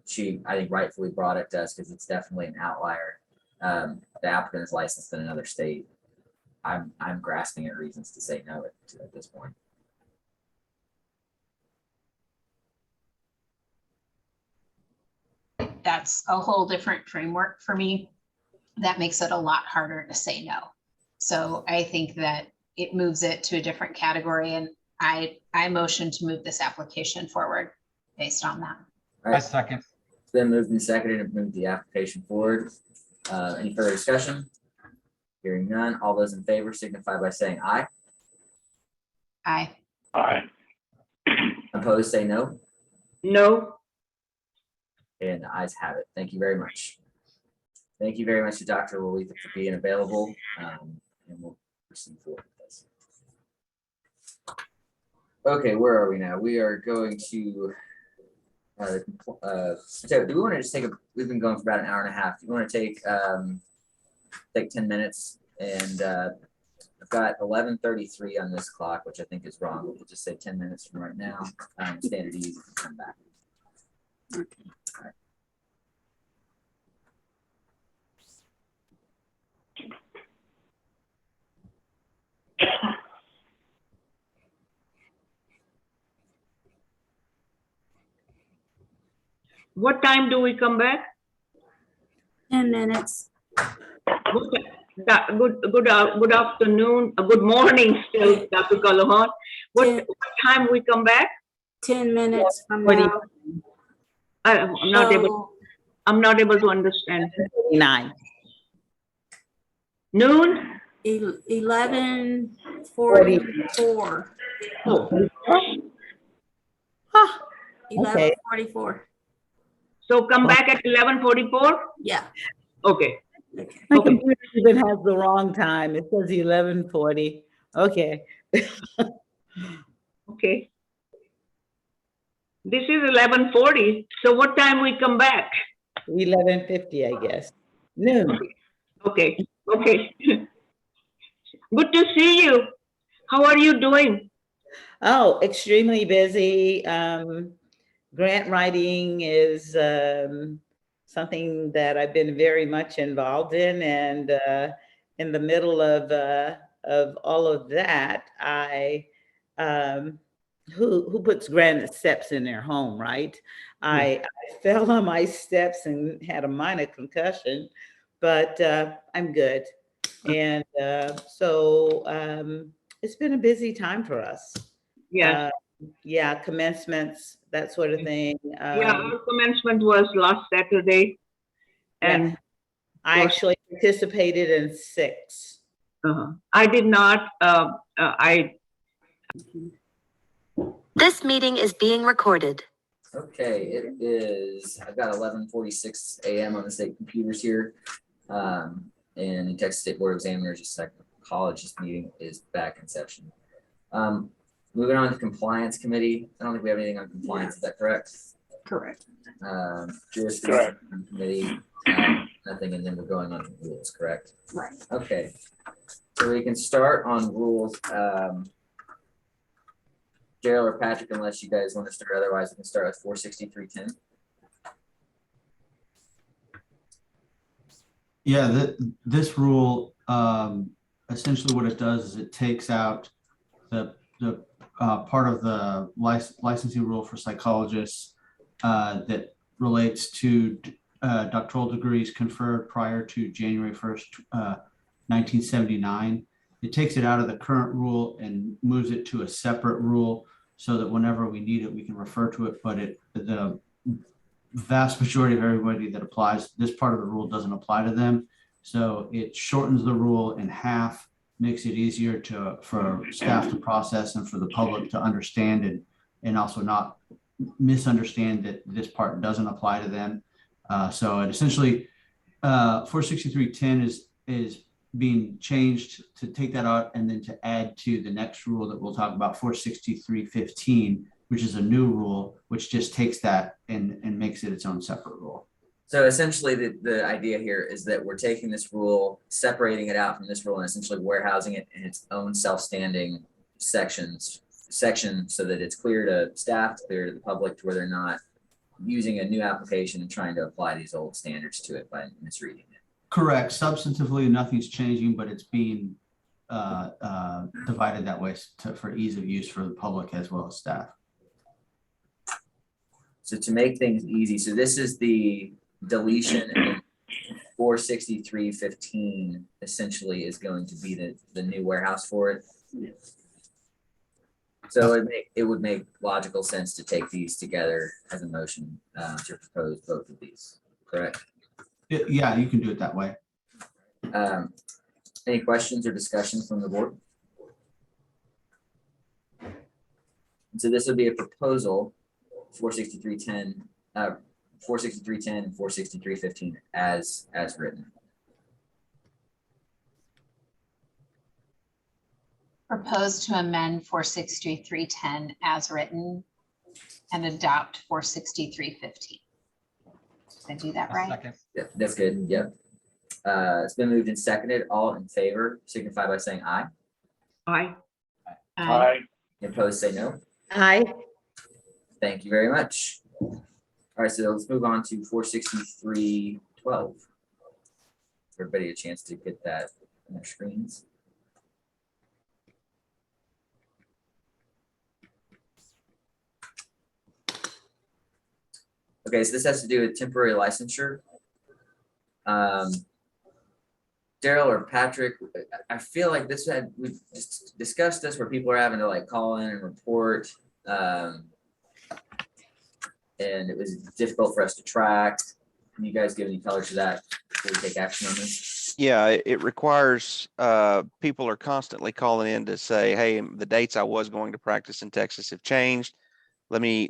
She, I think, rightfully brought it to us because it's definitely an outlier. The applicant is licensed in another state. I'm grasping at reasons to say no at this point. That's a whole different framework for me. That makes it a lot harder to say no. So I think that it moves it to a different category, and I motion to move this application forward based on that. All right. I second. It's been moved and seconded to move the application forward. Any further discussion? Hearing none, all those in favor signify by saying aye. Aye. Aye. Opposed, say no. No. And the ayes have it. Thank you very much. Thank you very much to Dr. Lalitha for being available. And we'll proceed forward with this. Okay, where are we now? We are going to so do we want to just take we've been going for about an hour and a half. Do you want to take 10 minutes? And I've got 11:33 on this clock, which I think is wrong. We'll just say 10 minutes from right now. Standard easy to come back. Okay. All right. What time do we come back? 10 minutes. Good afternoon, good morning still, Dr. Callahan. What time we come back? 10 minutes from now. I'm not able to understand. 9. Noon? 11:44. Oh. 11:44. So come back at 11:44? Yeah. Okay. My computer even has the wrong time. It says 11:40. Okay. Okay. This is 11:40. So what time we come back? 11:50, I guess. Noon. Okay. Okay. Good to see you. How are you doing? Oh, extremely busy. Grant writing is something that I've been very much involved in, and in the middle of all of that, who puts granite steps in their home, right? I fell on my steps and had a minor concussion, but I'm good, and so it's been a busy time for us. Yes. Yeah, commencements, that sort of thing. Yeah, our commencement was last Saturday. And I actually participated in 6. I did not. This meeting is being recorded. Okay, it is, I've got 11:46 a.m. on the state computers here. And the Texas State Board of Examiners, Psychologists meeting is back in session. Moving on to Compliance Committee. I don't think we have anything on compliance, is that correct? Correct. Jurisdiction Committee, nothing, and then we're going on to rules, correct? Right. Okay, so we can start on rules. Gerald or Patrick, unless you guys want to start, otherwise we can start with 463.10. Yeah, this rule, essentially what it does is it takes out the part of the licensing rule for psychologists that relates to doctoral degrees conferred prior to January 1st, 1979. It takes it out of the current rule and moves it to a separate rule so that whenever we need it, we can refer to it, but the vast majority of everybody that applies, this part of the rule doesn't apply to them. So it shortens the rule in half, makes it easier for staff to process and for the public to understand and also not misunderstand that this part doesn't apply to them. So it essentially 463.10 is being changed to take that out and then to add to the next rule that we'll talk about, 463.15, which is a new rule, which just takes that and makes it its own separate rule. So essentially the idea here is that we're taking this rule, separating it out from this rule and essentially warehousing it in its own self-standing section so that it's clear to staff, it's clear to the public, to where they're not using a new application and trying to apply these old standards to it by misreading it. Correct. Substantively, nothing's changing, but it's being divided that way for ease of use for the public as well as staff. So to make things easy, so this is the deletion in 463.15 essentially is going to be the new warehouse for it. So it would make logical sense to take these together as a motion to propose both of these, correct? Yeah, you can do it that way. Any questions or discussion from the board? So this would be a proposal, 463.10, 463.10 and 463.15 as written. Propose to amend 463.10 as written and adopt 463.15. Did I do that right? Second. Yeah, that's good. Yep. It's been moved and seconded. All in favor signify by saying aye. Aye. Aye. Opposed, say no. Aye. Thank you very much. All right, so let's move on to 463.12. Everybody a chance to get that on their screens. Okay, so this has to do with temporary licensure. Daryl or Patrick, I feel like we've just discussed this where people are having to like call in and report. And it was difficult for us to track. Can you guys give any color to that before we take action on this? Yeah, it requires, people are constantly calling in to say, hey, the dates I was going to practice in Texas have changed. Let me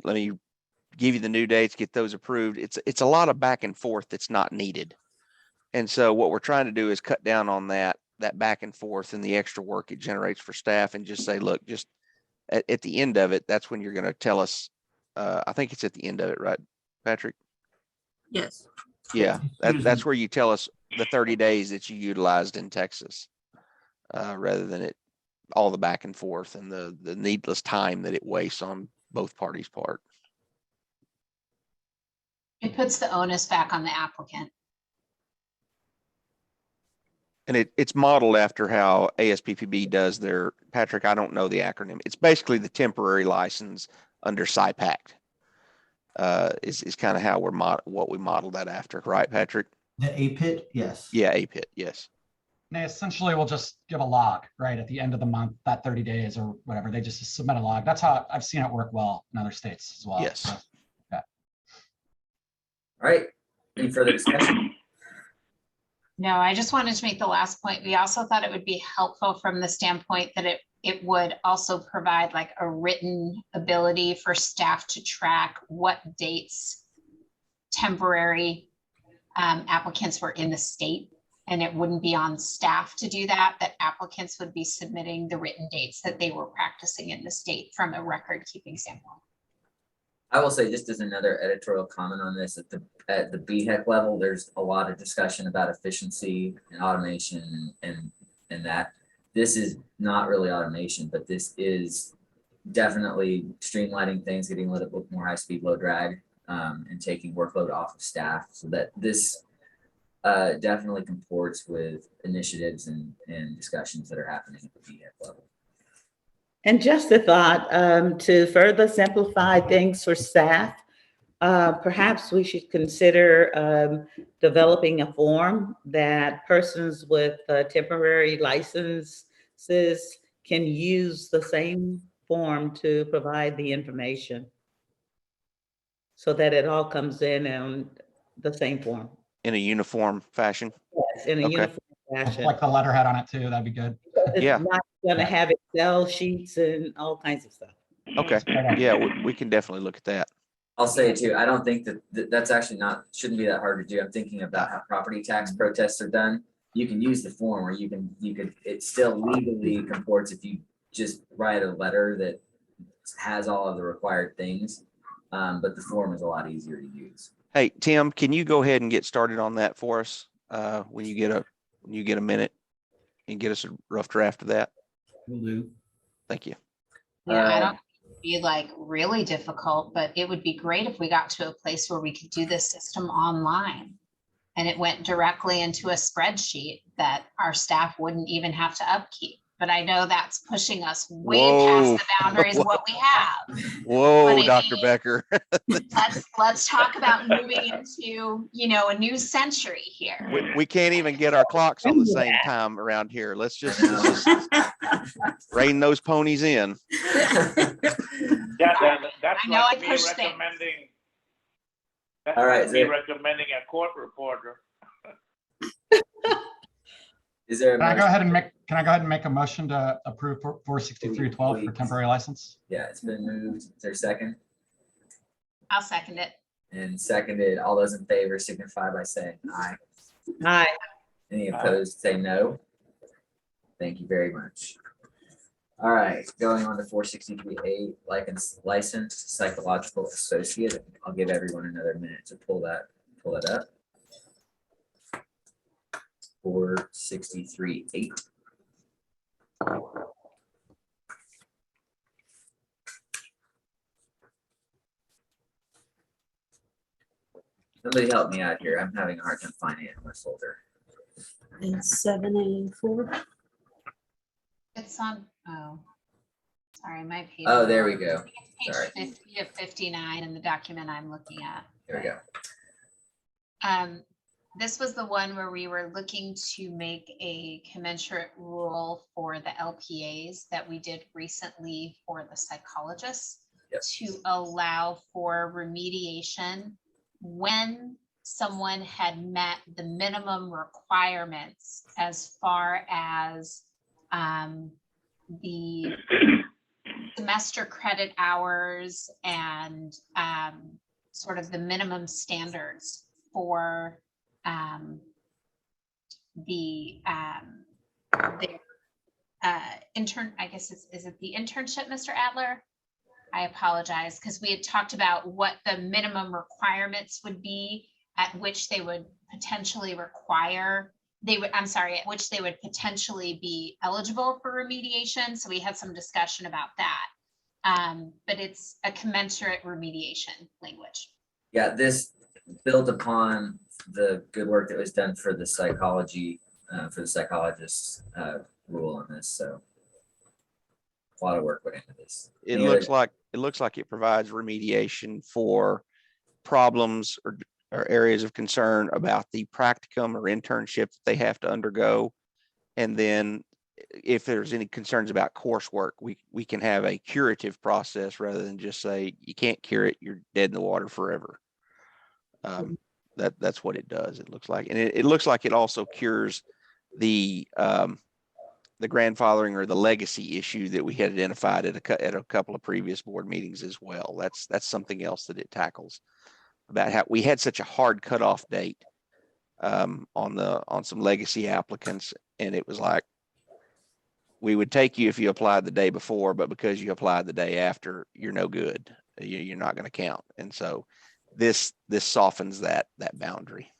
give you the new dates, get those approved. It's a lot of back and forth that's not needed. And so what we're trying to do is cut down on that back and forth and the extra work it generates for staff, and just say, look, just at the end of it, that's when you're going to tell us, I think it's at the end of it, right, Patrick? Yes. Yeah, that's where you tell us the 30 days that you utilized in Texas, rather than all the back and forth and the needless time that it wastes on both parties' part. It puts the onus back on the applicant. And it's modeled after how ASPPB does their, Patrick, I don't know the acronym. It's basically the temporary license under SIPAC. Is kind of how what we modeled that after, right, Patrick? The APIT, yes. Yeah, APIT, yes. And they essentially will just give a log, right, at the end of the month, that 30 days or whatever. They just submit a log. That's how I've seen it work well in other states as well. Yes. So, yeah. All right, any further discussion? No, I just wanted to make the last point. We also thought it would be helpful from the standpoint that it would also provide like a written ability for staff to track what dates temporary applicants were in the state. And it wouldn't be on staff to do that, that applicants would be submitting the written dates that they were practicing in the state from a record keeping standpoint. I will say, just as another editorial comment on this, at the BHEC level, there's a lot of discussion about efficiency and automation and that. This is not really automation, but this is definitely streamlining things, getting a little bit more high speed, low drag, and taking workload off of staff, so that this definitely comports with initiatives and discussions that are happening at the BHEC level. And just a thought, to further simplify things for staff, perhaps we should consider developing a form that persons with temporary licenses can use the same form to provide the information, so that it all comes in on the same form. In a uniform fashion? Yes, in a uniform fashion. Like the letterhead on it too, that'd be good. It's Yeah. not gonna have Excel sheets and all kinds of stuff. Okay, yeah, we can definitely look at that. I'll say too, I don't think that's actually shouldn't be that hard to do. I'm thinking about how property tax protests are done. You can use the form, or it still legally comports if you just write a letter that has all of the required things. But the form is a lot easier to use. Hey, Tim, can you go ahead and get started on that for us? When you get a minute, and get us a rough draft of that? Will do. Thank you. Yeah, I don't think it'd be like really difficult, but it would be great if we got to a place where we could do this system online and it went directly into a spreadsheet that our staff wouldn't even have to upkeep. But I know that's pushing us way past the boundaries of what we have. Whoa, But Dr. Becker. Let's talk about moving into, a new century here. We can't even get our clocks on the same time around here. Let's just rein those ponies in. Yeah, that's I know I like me pushed things. recommending. That's All right, like me Zach. recommending a court reporter. Is there? Can I go ahead and make a motion to approve 46312 for temporary license? Yeah, it's been moved. Is there a second? I'll second it. And seconded. All those in favor signify by saying aye. Aye. Any opposed, say no. Thank you very much. All right, going on to 463A, licensed psychological associate. I'll give everyone another minute to pull that up. 463.8. Somebody help me out here. I'm having a hard time finding it in my folder. It's 7A4. It's on, sorry, my page. Oh, there we go. I think it's Sorry. page 50 of 59 in the document I'm looking at. There we go. This was the one where we were looking to make a commensurate rule for the LPAs that we did recently for the psychologists. Yep. To allow for remediation when someone had met the minimum requirements as far as the semester credit hours and sort of the minimum standards for the their intern, I guess is it the internship, Mr. Adler? I apologize, because we had talked about what the minimum requirements would be at which they would potentially require, at which they would potentially be eligible for remediation. So we had some discussion about that. But it's a commensurate remediation language. Yeah, this built upon the good work that was done for the psychology, for the psychologists rule on this. So a lot of work went into this. It looks like it provides remediation for problems or areas of concern about the practicum or internship that they have to undergo. And then if there's any concerns about coursework, we can have a curative process rather than just say, you can't cure it, you're dead in the water forever. That's what it does, it looks like. And it looks like it also cures the grandfathering or the legacy issue that we had identified at a couple of previous board meetings as well. That's something else that it tackles, about how we had such a hard cutoff date on some legacy applicants, and it was like, we would take you if you applied the day before, but because you applied the day after, you're no good. You're not going to count. And so this softens that boundary.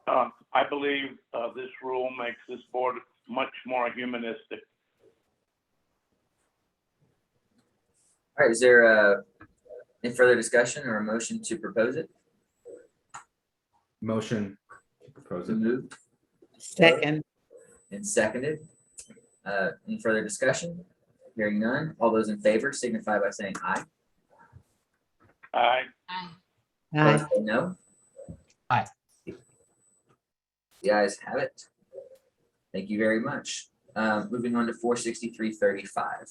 I believe this rule makes this board much more humanistic. All right, is there any further discussion or a motion to propose it? Motion to propose it. Moved Second. and seconded. Any further discussion? Hearing none. All those in favor signify by saying aye. Aye. Opposed, say no. Aye. The ayes have it. Thank you very much. Moving on to 46335.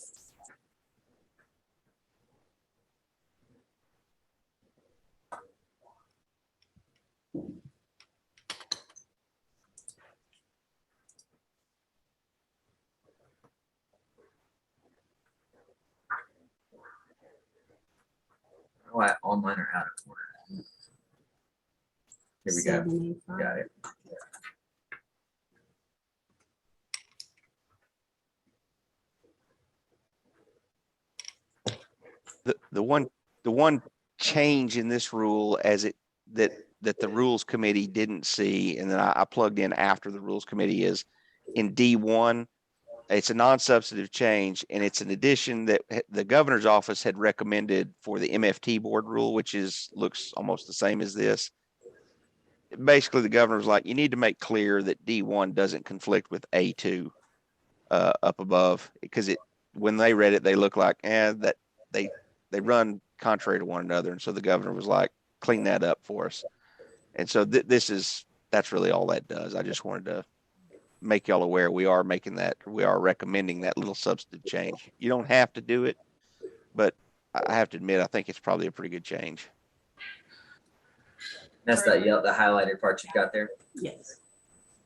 Oh, all mine are out of order. Here we go. 785. Got it. The one change in this rule that the rules committee didn't see, and then I plugged in after the rules committee, is in D1. It's a non-substantive change, and it's an addition that the governor's office had recommended for the MFT board rule, which looks almost the same as this. Basically, the governor was like, you need to make clear that D1 doesn't conflict with A2 up above, because when they read it, they look like that they run contrary to one another, and so the governor was like, clean that up for us. And so that's really all that does. I just wanted to make y'all aware we are recommending that little substantive change. You don't have to do it, but I have to admit, I think it's probably a pretty good change. That's the highlighted part you've got there. Yes.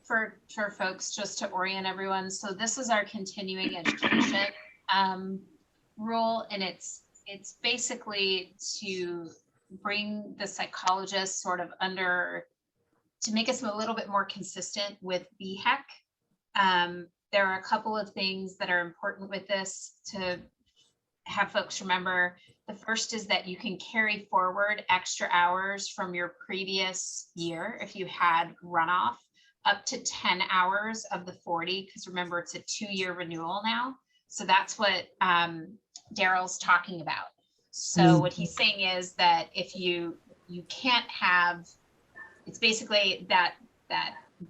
For folks, just to orient everyone, so this is our continuing education rule, and it's basically to bring the psychologists sort of under, to make us a little bit more consistent with BHEC. There are a couple of things that are important with this to have folks remember. The first is that you can carry forward extra hours from your previous year if you had runoff, up to 10 hours of the 40, because remember, it's a 2-year renewal now. So that's what Daryl's talking about. So what he's saying is that if you can't have, it's basically that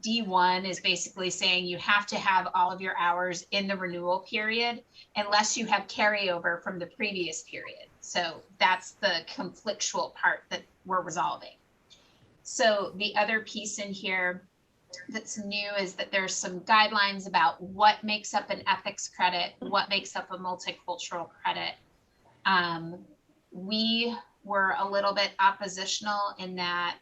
D1 is basically saying you have to have all of your hours in the renewal period unless you have carryover from the previous period. So that's the conflictual part that we're resolving. So the other piece in here that's new is that there's some guidelines about what makes up an ethics credit, what makes up a multicultural credit. We were a little bit oppositional in that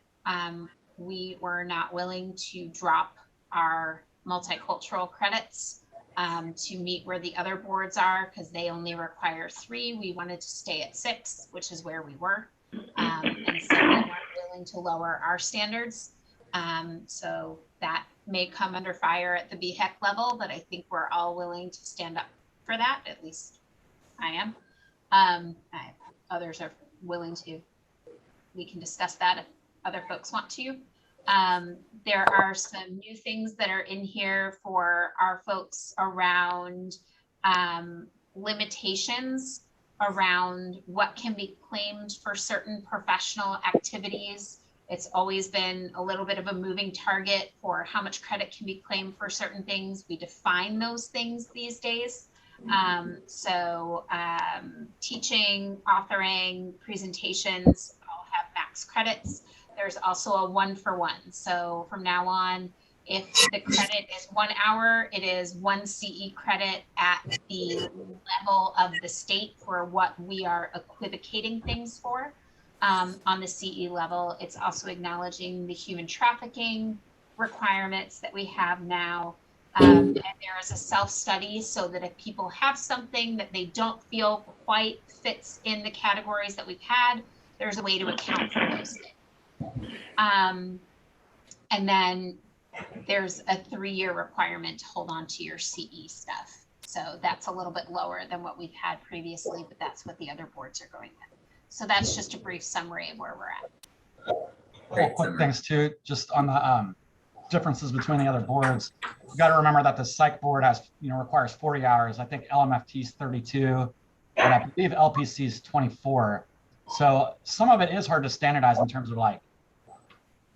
we were not willing to drop our multicultural credits to meet where the other boards are, because they only require 3. We wanted to stay at 6, which is where we were. And so we weren't willing to lower our standards. So that may come under fire at the BHEC level, but I think we're all willing to stand up for that. At least I am. Others are willing to. We can discuss that if other folks want to. There are some new things that are in here for our folks around limitations around what can be claimed for certain professional activities. It's always been a little bit of a moving target for how much credit can be claimed for certain things. We define those things these days. Teaching, authoring, presentations all have max credits. There's also a 1-for-1. So from now on, if the credit is 1 hour, it is 1 CE credit at the level of the state for what we are equivocating things for. On the CE level, it's also acknowledging the human trafficking requirements that we have now. And there is a self-study so that if people have something that they don't feel quite fits in the categories that we've had, there's a way to account for those things. And then there's a 3-year requirement to hold on to your CE stuff. So that's a little bit lower than what we've had previously, but that's what the other boards are going with. So that's just a brief summary of where we're at. Couple quick things too, just on the differences between the other boards. You got to remember that the psych board has, requires 40 hours. I think LMFT is 32, and I believe LPC is 24. So some of it is hard to standardize in terms of like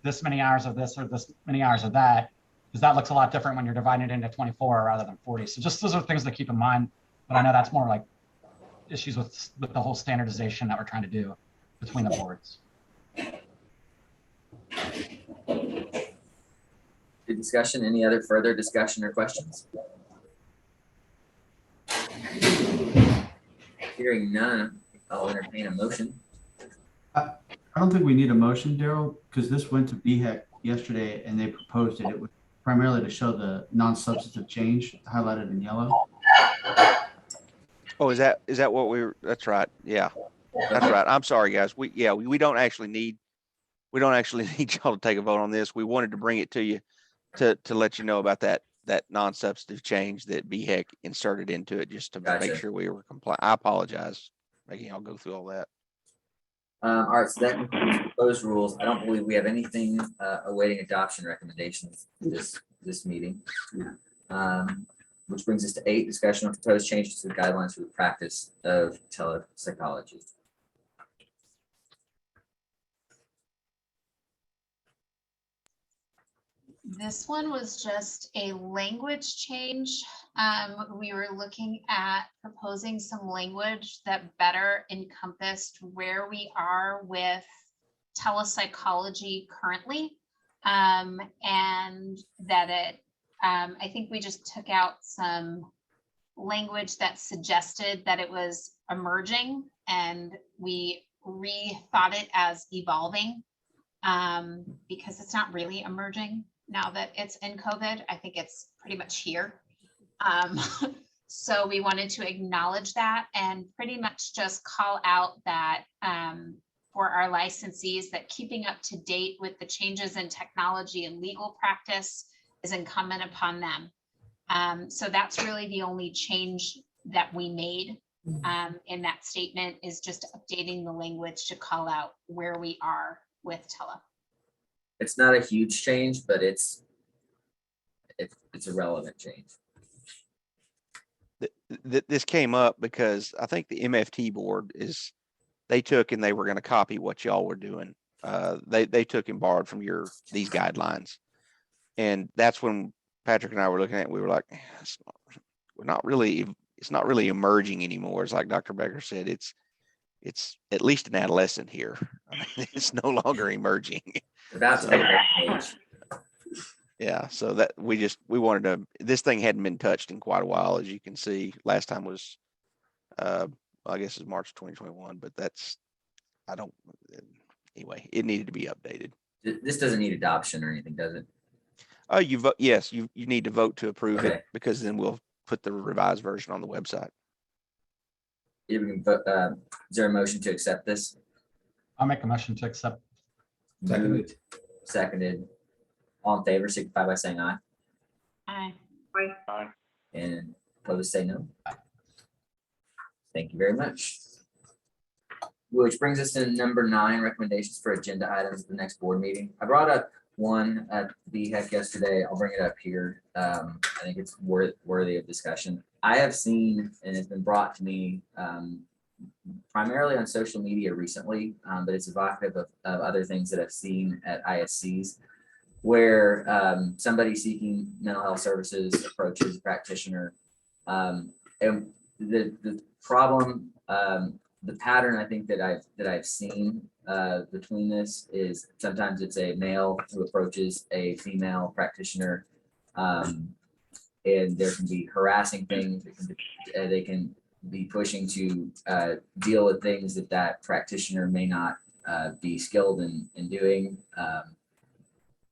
this many hours of this or this many hours of that, because that looks a lot different when you're dividing it into 24 rather than 40. So just those are things to keep in mind. But I know that's more like issues with the whole standardization that we're trying to do between the boards. Good discussion. Any other further discussion or questions? Hearing none, I'll entertain a motion. I don't think we need a motion, Daryl, because this went to BHEC yesterday and they proposed it. It was primarily to show the non-substantive change highlighted in yellow. Oh, is that what we were? That's right. Yeah, that's right. I'm sorry, guys. We don't actually need y'all to take a vote on this. We wanted to bring it to you to let you know about that non-substantive change that BHEC inserted into it, just to make sure we were compliant. I apologize making y'all go through all that. All right, so that concludes proposed rules. I don't believe we have anything awaiting adoption recommendations this meeting. Which brings us to 8, discussion on proposed changes to the guidelines for the practice of telepsychology. This one was just a language change. We were looking at proposing some language that better encompassed where we are with telepsychology currently, and that it I think we just took out some language that suggested that it was emerging, and we rethought it as evolving, because it's not really emerging now that it's in COVID. I think it's pretty much here. So we wanted to acknowledge that and pretty much just call out that for our licensees, that keeping up to date with the changes in technology and legal practice is incumbent upon them. So that's really the only change that we made in that statement, is just updating the language to call out where we are with tele. It's not a huge change, but it's a relevant change. This came up because I think the MFT board they took and they were going to copy what y'all were doing. They took and borrowed from these guidelines. And that's when Patrick and I were looking at it, we were like, it's not really emerging anymore. It's like Dr. Becker said, it's at least an adolescent here. I mean, it's no longer emerging. About to make that change. Yeah, so that we wanted to, this thing hadn't been touched in quite a while, as you can see. Last time was, I guess it's March 2021, but anyway, it needed to be updated. This doesn't need adoption or anything, does it? Oh, you vote, yes, you need to vote to approve Okay. it, because then we'll put the revised version on the website. Yeah, we can vote, is there a motion to accept this? I'll make a motion to accept. Moved, seconded. All in favor, signify by saying aye. Aye. Aye. And opposed, say no. Thank you very much. Which brings us to number 9, recommendations for agenda items at the next board meeting. I brought up one at BHEC yesterday. I'll bring it up here. I think it's worthy of discussion. I have seen, and it's been brought to me primarily on social media recently, but it's evocative of other things that I've seen at ISCs, where somebody seeking mental health services approaches a practitioner. And the problem, the pattern I think that I've seen between this is sometimes it's a male who approaches a female practitioner, and there can be harassing things. They can be pushing to deal with things that practitioner may not be skilled in doing.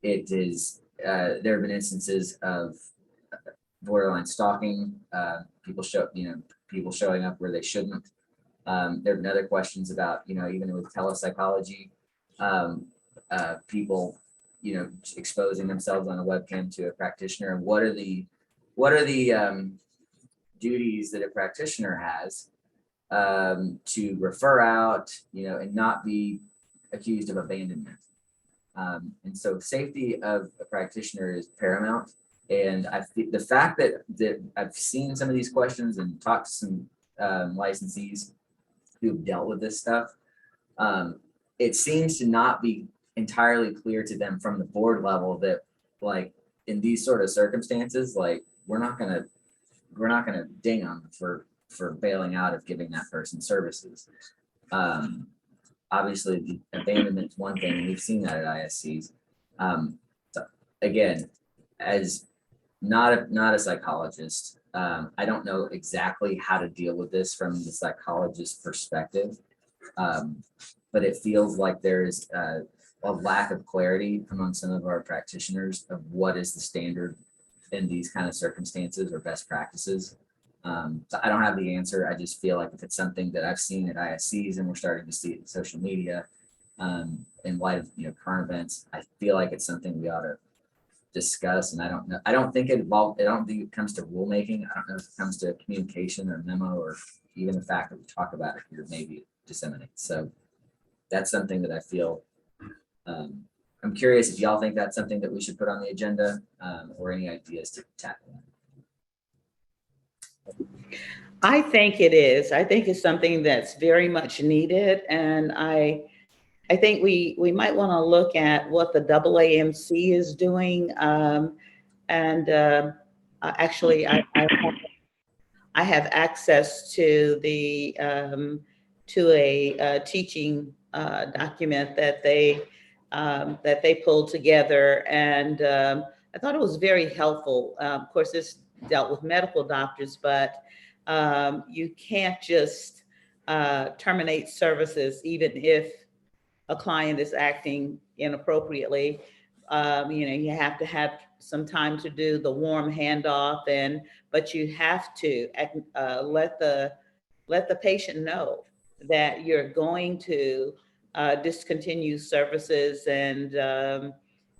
It is there have been instances of borderline stalking, people showing up where they shouldn't. There have been other questions about, even with telepsychology, people, exposing themselves on a webcam to a practitioner. And what are the duties that a practitioner has to refer out, and not be accused of abandonment. And so safety of a practitioner is paramount. And the fact that I've seen some of these questions and talked to some licensees who've dealt with this stuff, it seems to not be entirely clear to them from the board level that, like, in these sort of circumstances, like, we're not gonna ding them for bailing out of giving that person services. Obviously, the abandonment is one thing, and we've seen that at ISCs. So again, as not a psychologist, I don't know exactly how to deal with this from the psychologist perspective, but it feels like there is a lack of clarity among some of our practitioners of what is the standard in these kind of circumstances or best practices. So I don't have the answer. I just feel like if it's something that I've seen at ISCs and we're starting to see it in social media, in light of current events, I feel like it's something we ought to discuss. And I don't know. I don't think it comes to rulemaking. I don't know if it comes to communication or memo, or even the fact that we talk about it here maybe disseminates. So that's something that I feel. I'm curious if y'all think that's something that we should put on the agenda, or any ideas to tackle. I think it is. I think it's something that's very much needed. And I think we might want to look at what the AAMC is doing. Actually, I have access to a teaching document that they pulled together, and I thought it was very helpful. Of course, this dealt with medical doctors, but you can't just terminate services even if a client is acting inappropriately. You have to have some time to do the warm handoff, but you have to let the patient know that you're going to discontinue services, and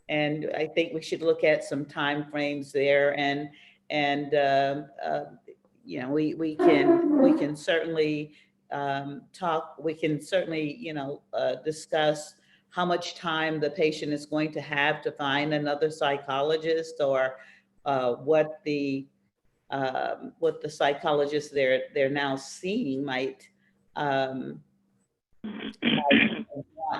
I think we should look at some timeframes there, and we can certainly talk. We can certainly discuss how much time the patient is going to have to find another psychologist, or what the psychologist they're now seeing might want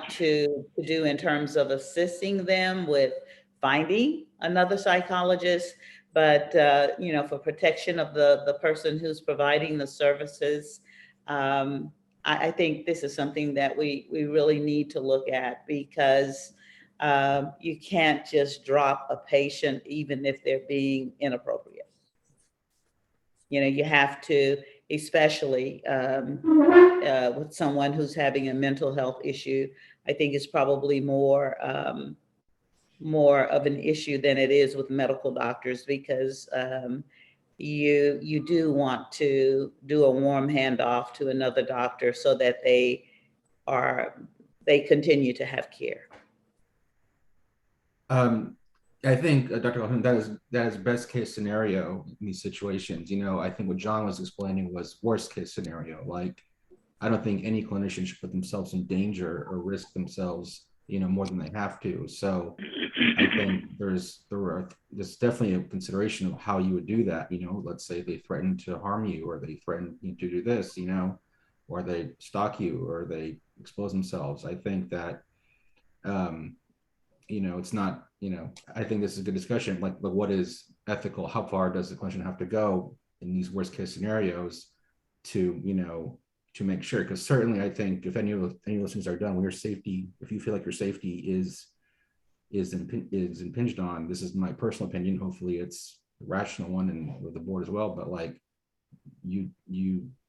to do in terms of assisting them with finding another psychologist. But for protection of the person who's providing the services, I think this is something that we really need to look at, because you can't just drop a patient even if they're being inappropriate. You have to, especially with someone who's having a mental health issue. I think it's probably more of an issue than it is with medical doctors, because you do want to do a warm handoff to another doctor so that they continue to have care. I think, Dr. Calhoun, that is best case scenario in these situations. You know, I think what John was explaining was worst case scenario. Like, I don't think any clinician should put themselves in danger or risk themselves, you know, more than they have to. So I think there's definitely a consideration of how you would do that. You know, let's say they threaten to harm you, or they threaten you to do this, you know, or they stalk you, or they expose themselves. I think that, you know, it's not, you know, I think this is a good discussion. Like, what is ethical? How far does the clinician have to go in these worst case scenarios to, you know, to make sure? Because certainly, I think if any of those things are done, when your safety, if you feel like your safety is impinged on, this is my personal opinion. Hopefully, it's a rational one, and with the board as well. But like, you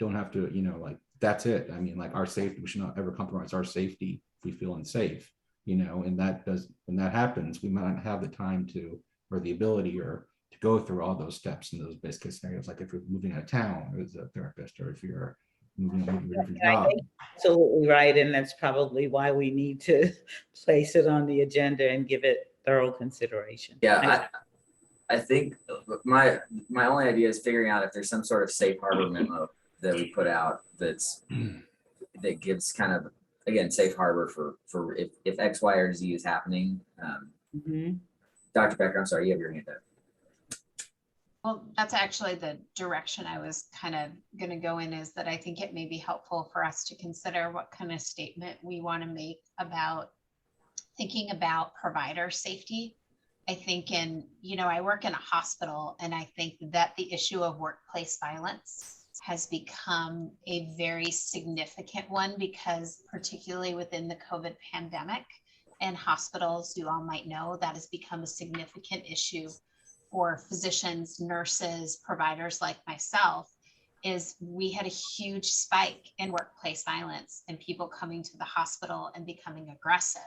don't have to, you know, like, that's it. I mean, like, our safety, we should not ever compromise our safety if we feel unsafe. You know, and when that happens, we might not have the time to, or the ability, or to go through all those steps in those best case scenarios. Like if you're moving out of town as a therapist, or if you're moving to a different job. Absolutely right. And that's probably why we need to place it on the agenda and give it thorough consideration. Yeah, I think my only idea is figuring out if there's some sort of safe harbor memo that we put out that gives kind of, again, safe harbor for if X, Y, or Z is happening. Dr. Becker, I'm sorry, you have your hand up. Well, that's actually the direction I was kind of going to go in, is that I think it may be helpful for us to consider what kind of statement we want to make about thinking about provider safety. I think I work in a hospital, and I think that the issue of workplace violence has become a very significant one, because particularly within the COVID pandemic and hospitals, you all might know, that has become a significant issue for physicians, nurses, providers like myself. Is we had a huge spike in workplace violence and people coming to the hospital and becoming aggressive.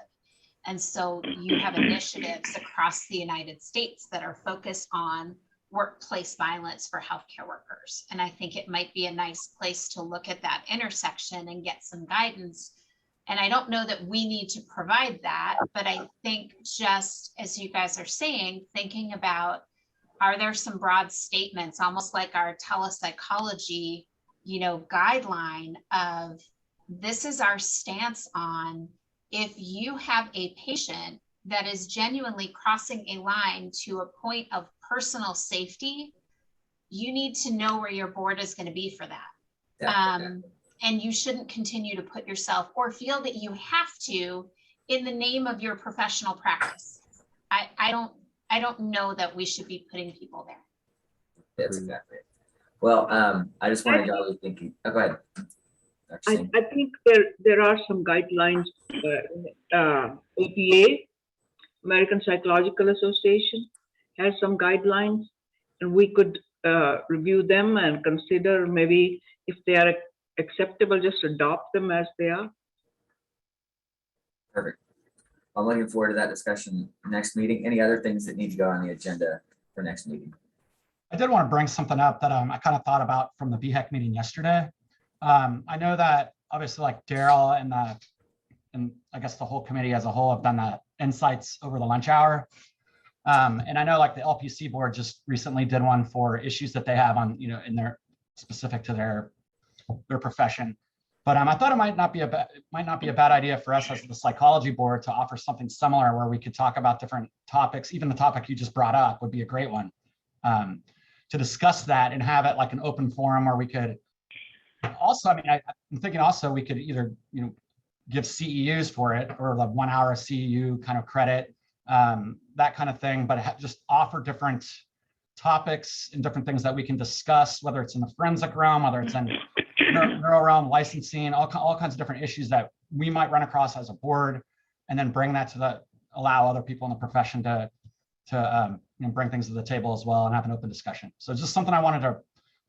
And so you have initiatives across the United States that are focused on workplace violence for healthcare workers. And I think it might be a nice place to look at that intersection and get some guidance. And I don't know that we need to provide that, but I think, just as you guys are saying, thinking about, are there some broad statements, almost like our telepsychology, guideline of, this is our stance on, if you have a patient that is genuinely crossing a line to a point of personal safety, you need to know where your board is going to be for that. And you shouldn't continue to put yourself, or feel that you have to, in the name of your professional practice. I don't know that we should be putting people there. That's exactly it. Well, I just want to go thinking. Oh, go ahead. I think there are some guidelines. APA, American Psychological Association, has some guidelines, and we could review them and consider, maybe if they are acceptable, just adopt them as they are. Perfect. I'm looking forward to that discussion next meeting. Any other things that need to go on the agenda for next meeting? I did want to bring something up that I kind of thought about from the BHEC meeting yesterday. I know that obviously, like, Daryl and I guess the whole committee as a whole have done the insights over the lunch hour. And I know, like, the LPC board just recently did one for issues that they have on, in their specific to their profession. But I thought it might not be a bad idea for us as the psychology board to offer something similar, where we could talk about different topics. Even the topic you just brought up would be a great one, to discuss that and have it like an open forum where we could also, I'm thinking also we could either, give CEUs for it, or like 1 hour CEU kind of credit, that kind of thing, but just offer different topics and different things that we can discuss, whether it's in the forensic realm, whether it's in neuro realm, licensing, all kinds of different issues that we might run across as a board, and then bring that to allow other people in the profession to bring things to the table as well and have an open discussion. So it's just something I wanted to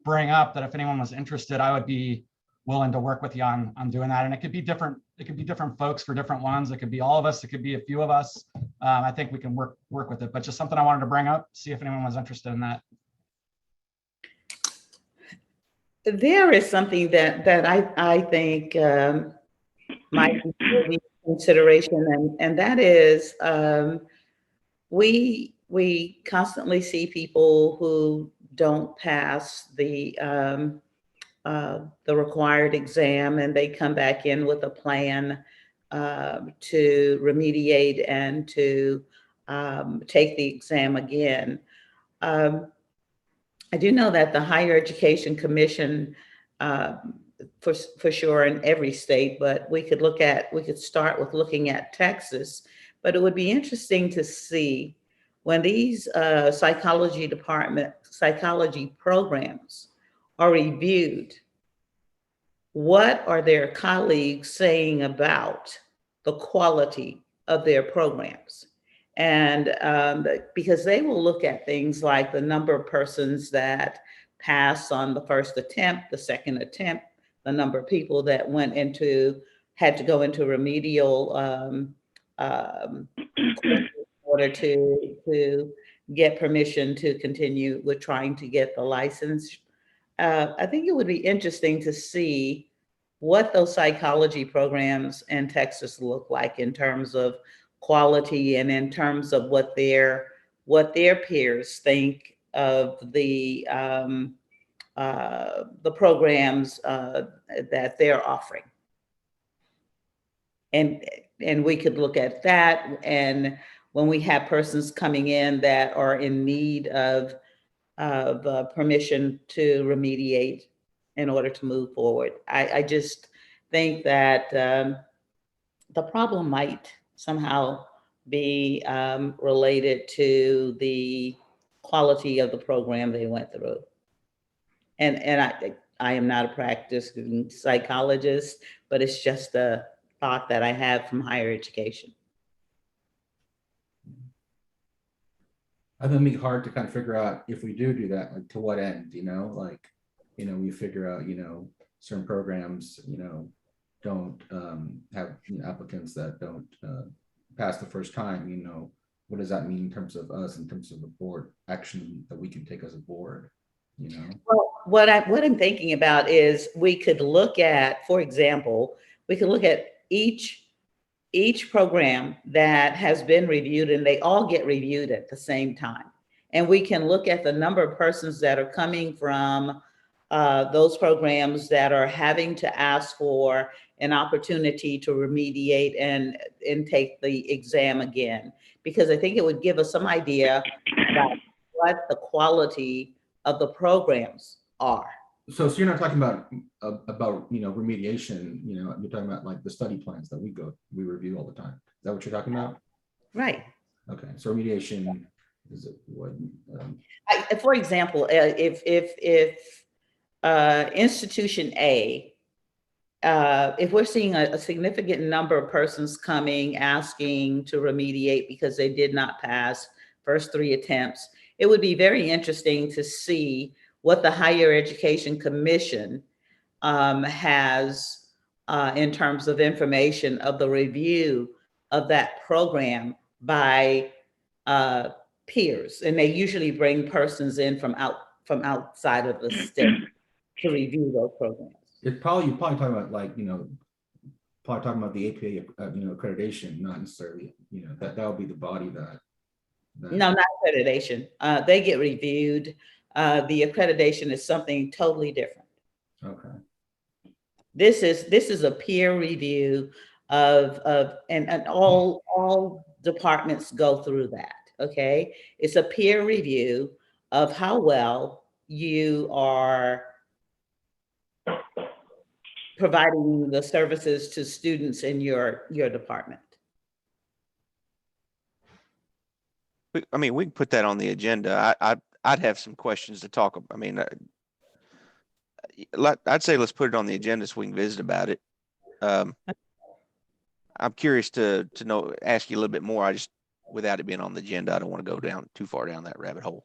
bring up, that if anyone was interested, I would be willing to work with you on doing that. And it could be different folks for different ones. It could be all of us. It could be a few of us. I think we can work with it, but just something I wanted to bring up, see if anyone was interested in that. There is something that I think might be consideration, and that is we we constantly see people who don't pass the required exam, and they come back in with a plan to remediate and to take the exam again. I do know that the Higher Education Commission, for sure in every state, but we could start with looking at Texas. But it would be interesting to see when these psychology programs are reviewed, what are their colleagues saying about the quality of their programs? And because they will look at things like the number of persons that pass on the first attempt, the second attempt, the number of people that had to go into remedial in order to get permission to continue with trying to get the license. I think it would be interesting to see what those psychology programs in Texas look like in terms of quality and in terms of what their peers think of the programs that they're offering. And we could look at that, and when we have persons coming in that are in need of permission to remediate in order to move forward. I just think that the problem might somehow be related to the quality of the program they went through. And I am not a practicing psychologist, but it's just a thought that I have from higher education. I think it'd be hard to kind of figure out if we do that, like to what end, we figure out, certain programs, don't have applicants that don't pass the first time, what does that mean in terms of us, in terms of the board action that we can take as a board, Well, what I'm thinking about is we could look at, for example, each program that has been reviewed, and they all get reviewed at the same time. And we can look at the number of persons that are coming from those programs that are having to ask for an opportunity to remediate and take the exam again. Because I think it would give us some idea about what the quality of the programs are. So you're not talking about remediation, you're talking about like the study plans that we review all the time. Is that what you're talking about? Right. Okay, so remediation is it what? For example, if institution A, if we're seeing a significant number of persons coming asking to remediate because they did not pass first 3 attempts, it would be very interesting to see what the Higher Education Commission has in terms of information of the review of that program by peers. And they usually bring persons in from outside of the state to review those programs. You're probably talking about like, probably talking about the APA, accreditation, not necessarily, that would be the body that. No, not accreditation. They get reviewed. The accreditation is something totally different. Okay. This is a peer review and all departments go through that. Okay, it's a peer review of how well you are providing the services to students in your department. I mean, we can put that on the agenda. I'd have some questions to talk about. I mean, I'd say let's put it on the agenda so we can visit about it. I'm curious to ask you a little bit more. I just, without it being on the agenda, I don't want to go down too far down that rabbit hole.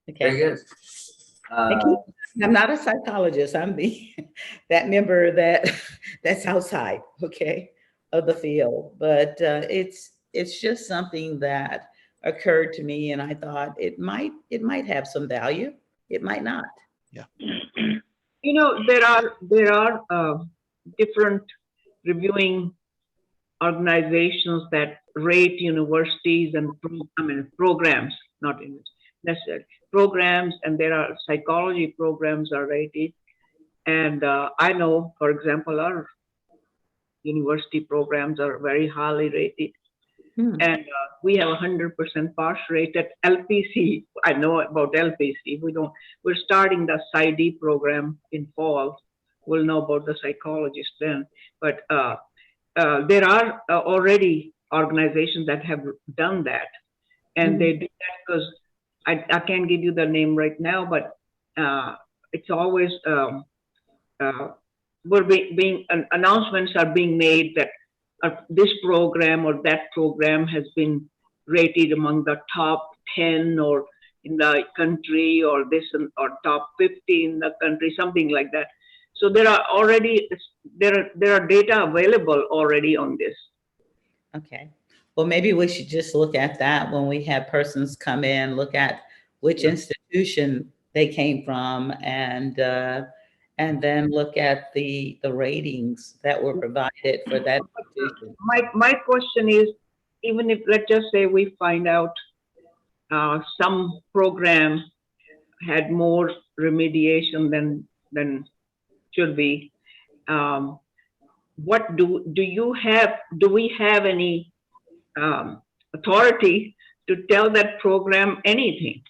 Okay. Very good. I'm not a psychologist. I'm that member that's outside, okay, of the field. But it's just something that occurred to me, and I thought it might have some value. It might not. Yeah. There are different reviewing organizations that rate universities and programs, not necessarily programs, and there are psychology programs are rated. And I know, for example, our university programs are very highly rated. And we have 100% pass rate at LPC. I know about LPC. We're starting the PsyD program in fall. We'll know about the psychologists then. But there are already organizations that have done that. And they do that because I can't give you the name right now, but it's always, announcements are being made that this program or that program has been rated among the top 10 or in the country, or this or top 50 in the country, something like that. So there are already there are data available already on this. Okay. Well, maybe we should just look at that when we have persons come in, look at which institution they came from, and then look at the ratings that were provided for that institution. My question is, even if, let's just say we find out some program had more remediation than should be, what do we have any authority to tell that program anything?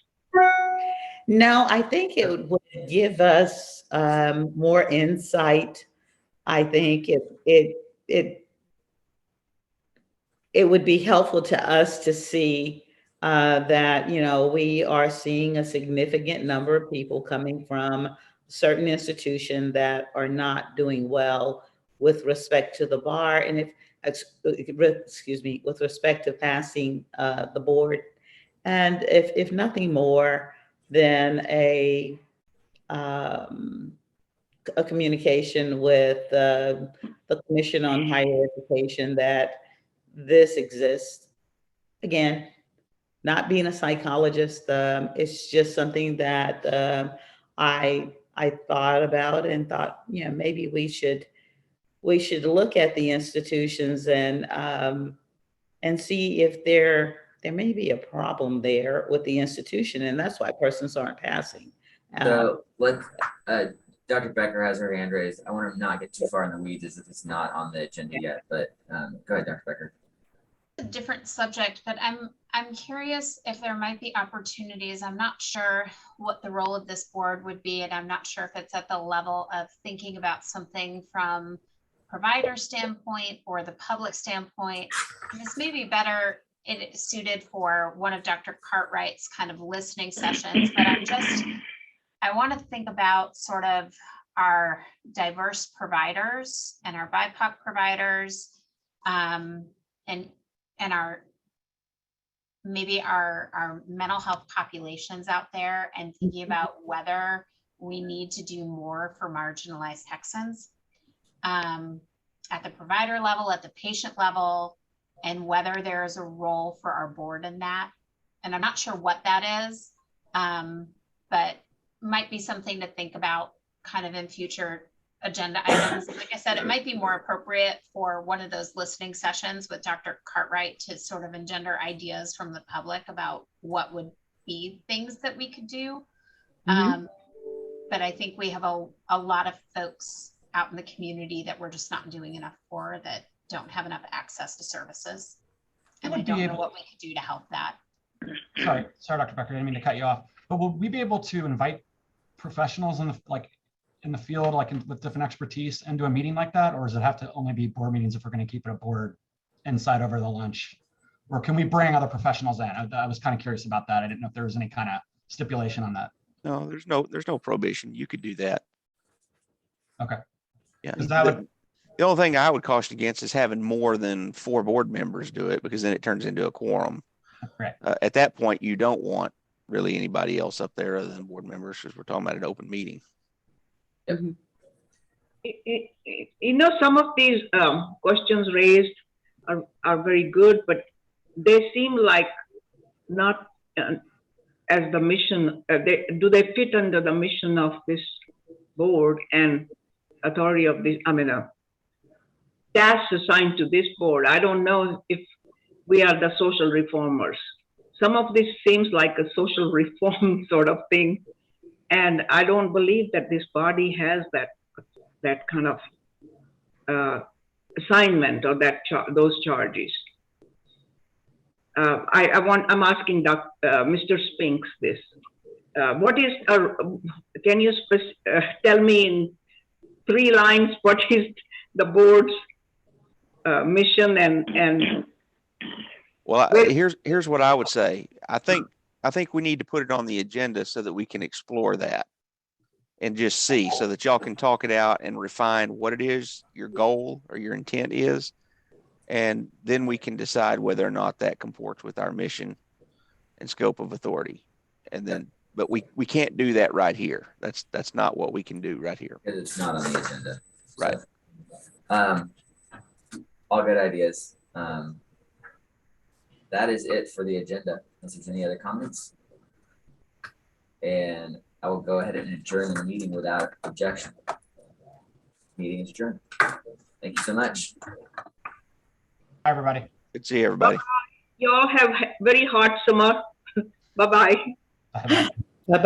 No, I think it would give us more insight. I think it would be helpful to us to see that, we are seeing a significant number of people coming from certain institutions that are not doing well with respect to the bar, and with respect to passing the board. And if nothing more than a communication with the Commission on Higher Education that this exists. Again, not being a psychologist, it's just something that I thought about and thought, maybe we should look at the institutions and see if there may be a problem there with the institution, and that's why persons aren't passing. So let's, Dr. Becker has her hand raised. I want to not get too far in the weeds as if it's not on the agenda yet, but go ahead, Dr. Becker. A different subject, but I'm curious if there might be opportunities. I'm not sure what the role of this board would be, and I'm not sure if it's at the level of thinking about something from provider standpoint or the public standpoint. And this may be better suited for one of Dr. Cartwright's kind of listening sessions, but I want to think about sort of our diverse providers and our BIPOC providers, and our maybe our mental health populations out there, and thinking about whether we need to do more for marginalized Texans at the provider level, at the patient level, and whether there is a role for our board in that. And I'm not sure what that is, but might be something to think about kind of in future agenda items. Like I said, it might be more appropriate for one of those listening sessions with Dr. Cartwright to sort of engender ideas from the public about what would be things that we could do. But I think we have a lot of folks out in the community that we're just not doing enough for, that don't have enough access to services. And I don't know what we could do to help that. Sorry, Dr. Becker, I didn't mean to cut you off, but will we be able to invite professionals in the field, with different expertise, into a meeting like that? Or does it have to only be board meetings if we're going to keep it a board inside over the lunch? Or can we bring other professionals in? I was kind of curious about that. I didn't know if there was any kind of stipulation on that. No, there's no prohibition. You could do that. Okay. Yeah. The only thing I would caution against is having more than 4 board members do it, because then it turns into a quorum. Right. At that point, you don't want really anybody else up there other than board members, because we're talking about an open meeting. Yep. Some of these questions raised are very good, but they seem like not as the mission. Do they fit under the mission of this board and authority of this? tasks assigned to this board. I don't know if we are the social reformers. Some of this seems like a social reform sort of thing. And I don't believe that this body has that kind of assignment or those charges. I'm asking Mr. Spinks this. What is, can you tell me in 3 lines, what is the board's mission and Well, here's what I would say. I think we need to put it on the agenda so that we can explore that and just see, so that y'all can talk it out and refine what it is your goal or your intent is. And then we can decide whether or not that comports with our mission and scope of authority. And then, but we can't do that right here. That's not what we can do right here. It's not on the agenda. Right. So, all good ideas. That is it for the agenda. Unless there's any other comments. And I will go ahead and adjourn the meeting without objection. Meeting is adjourned. Thank you so much. Bye, everybody. Good to see everybody. you all have very hot summer. Bye-bye. Bye-bye.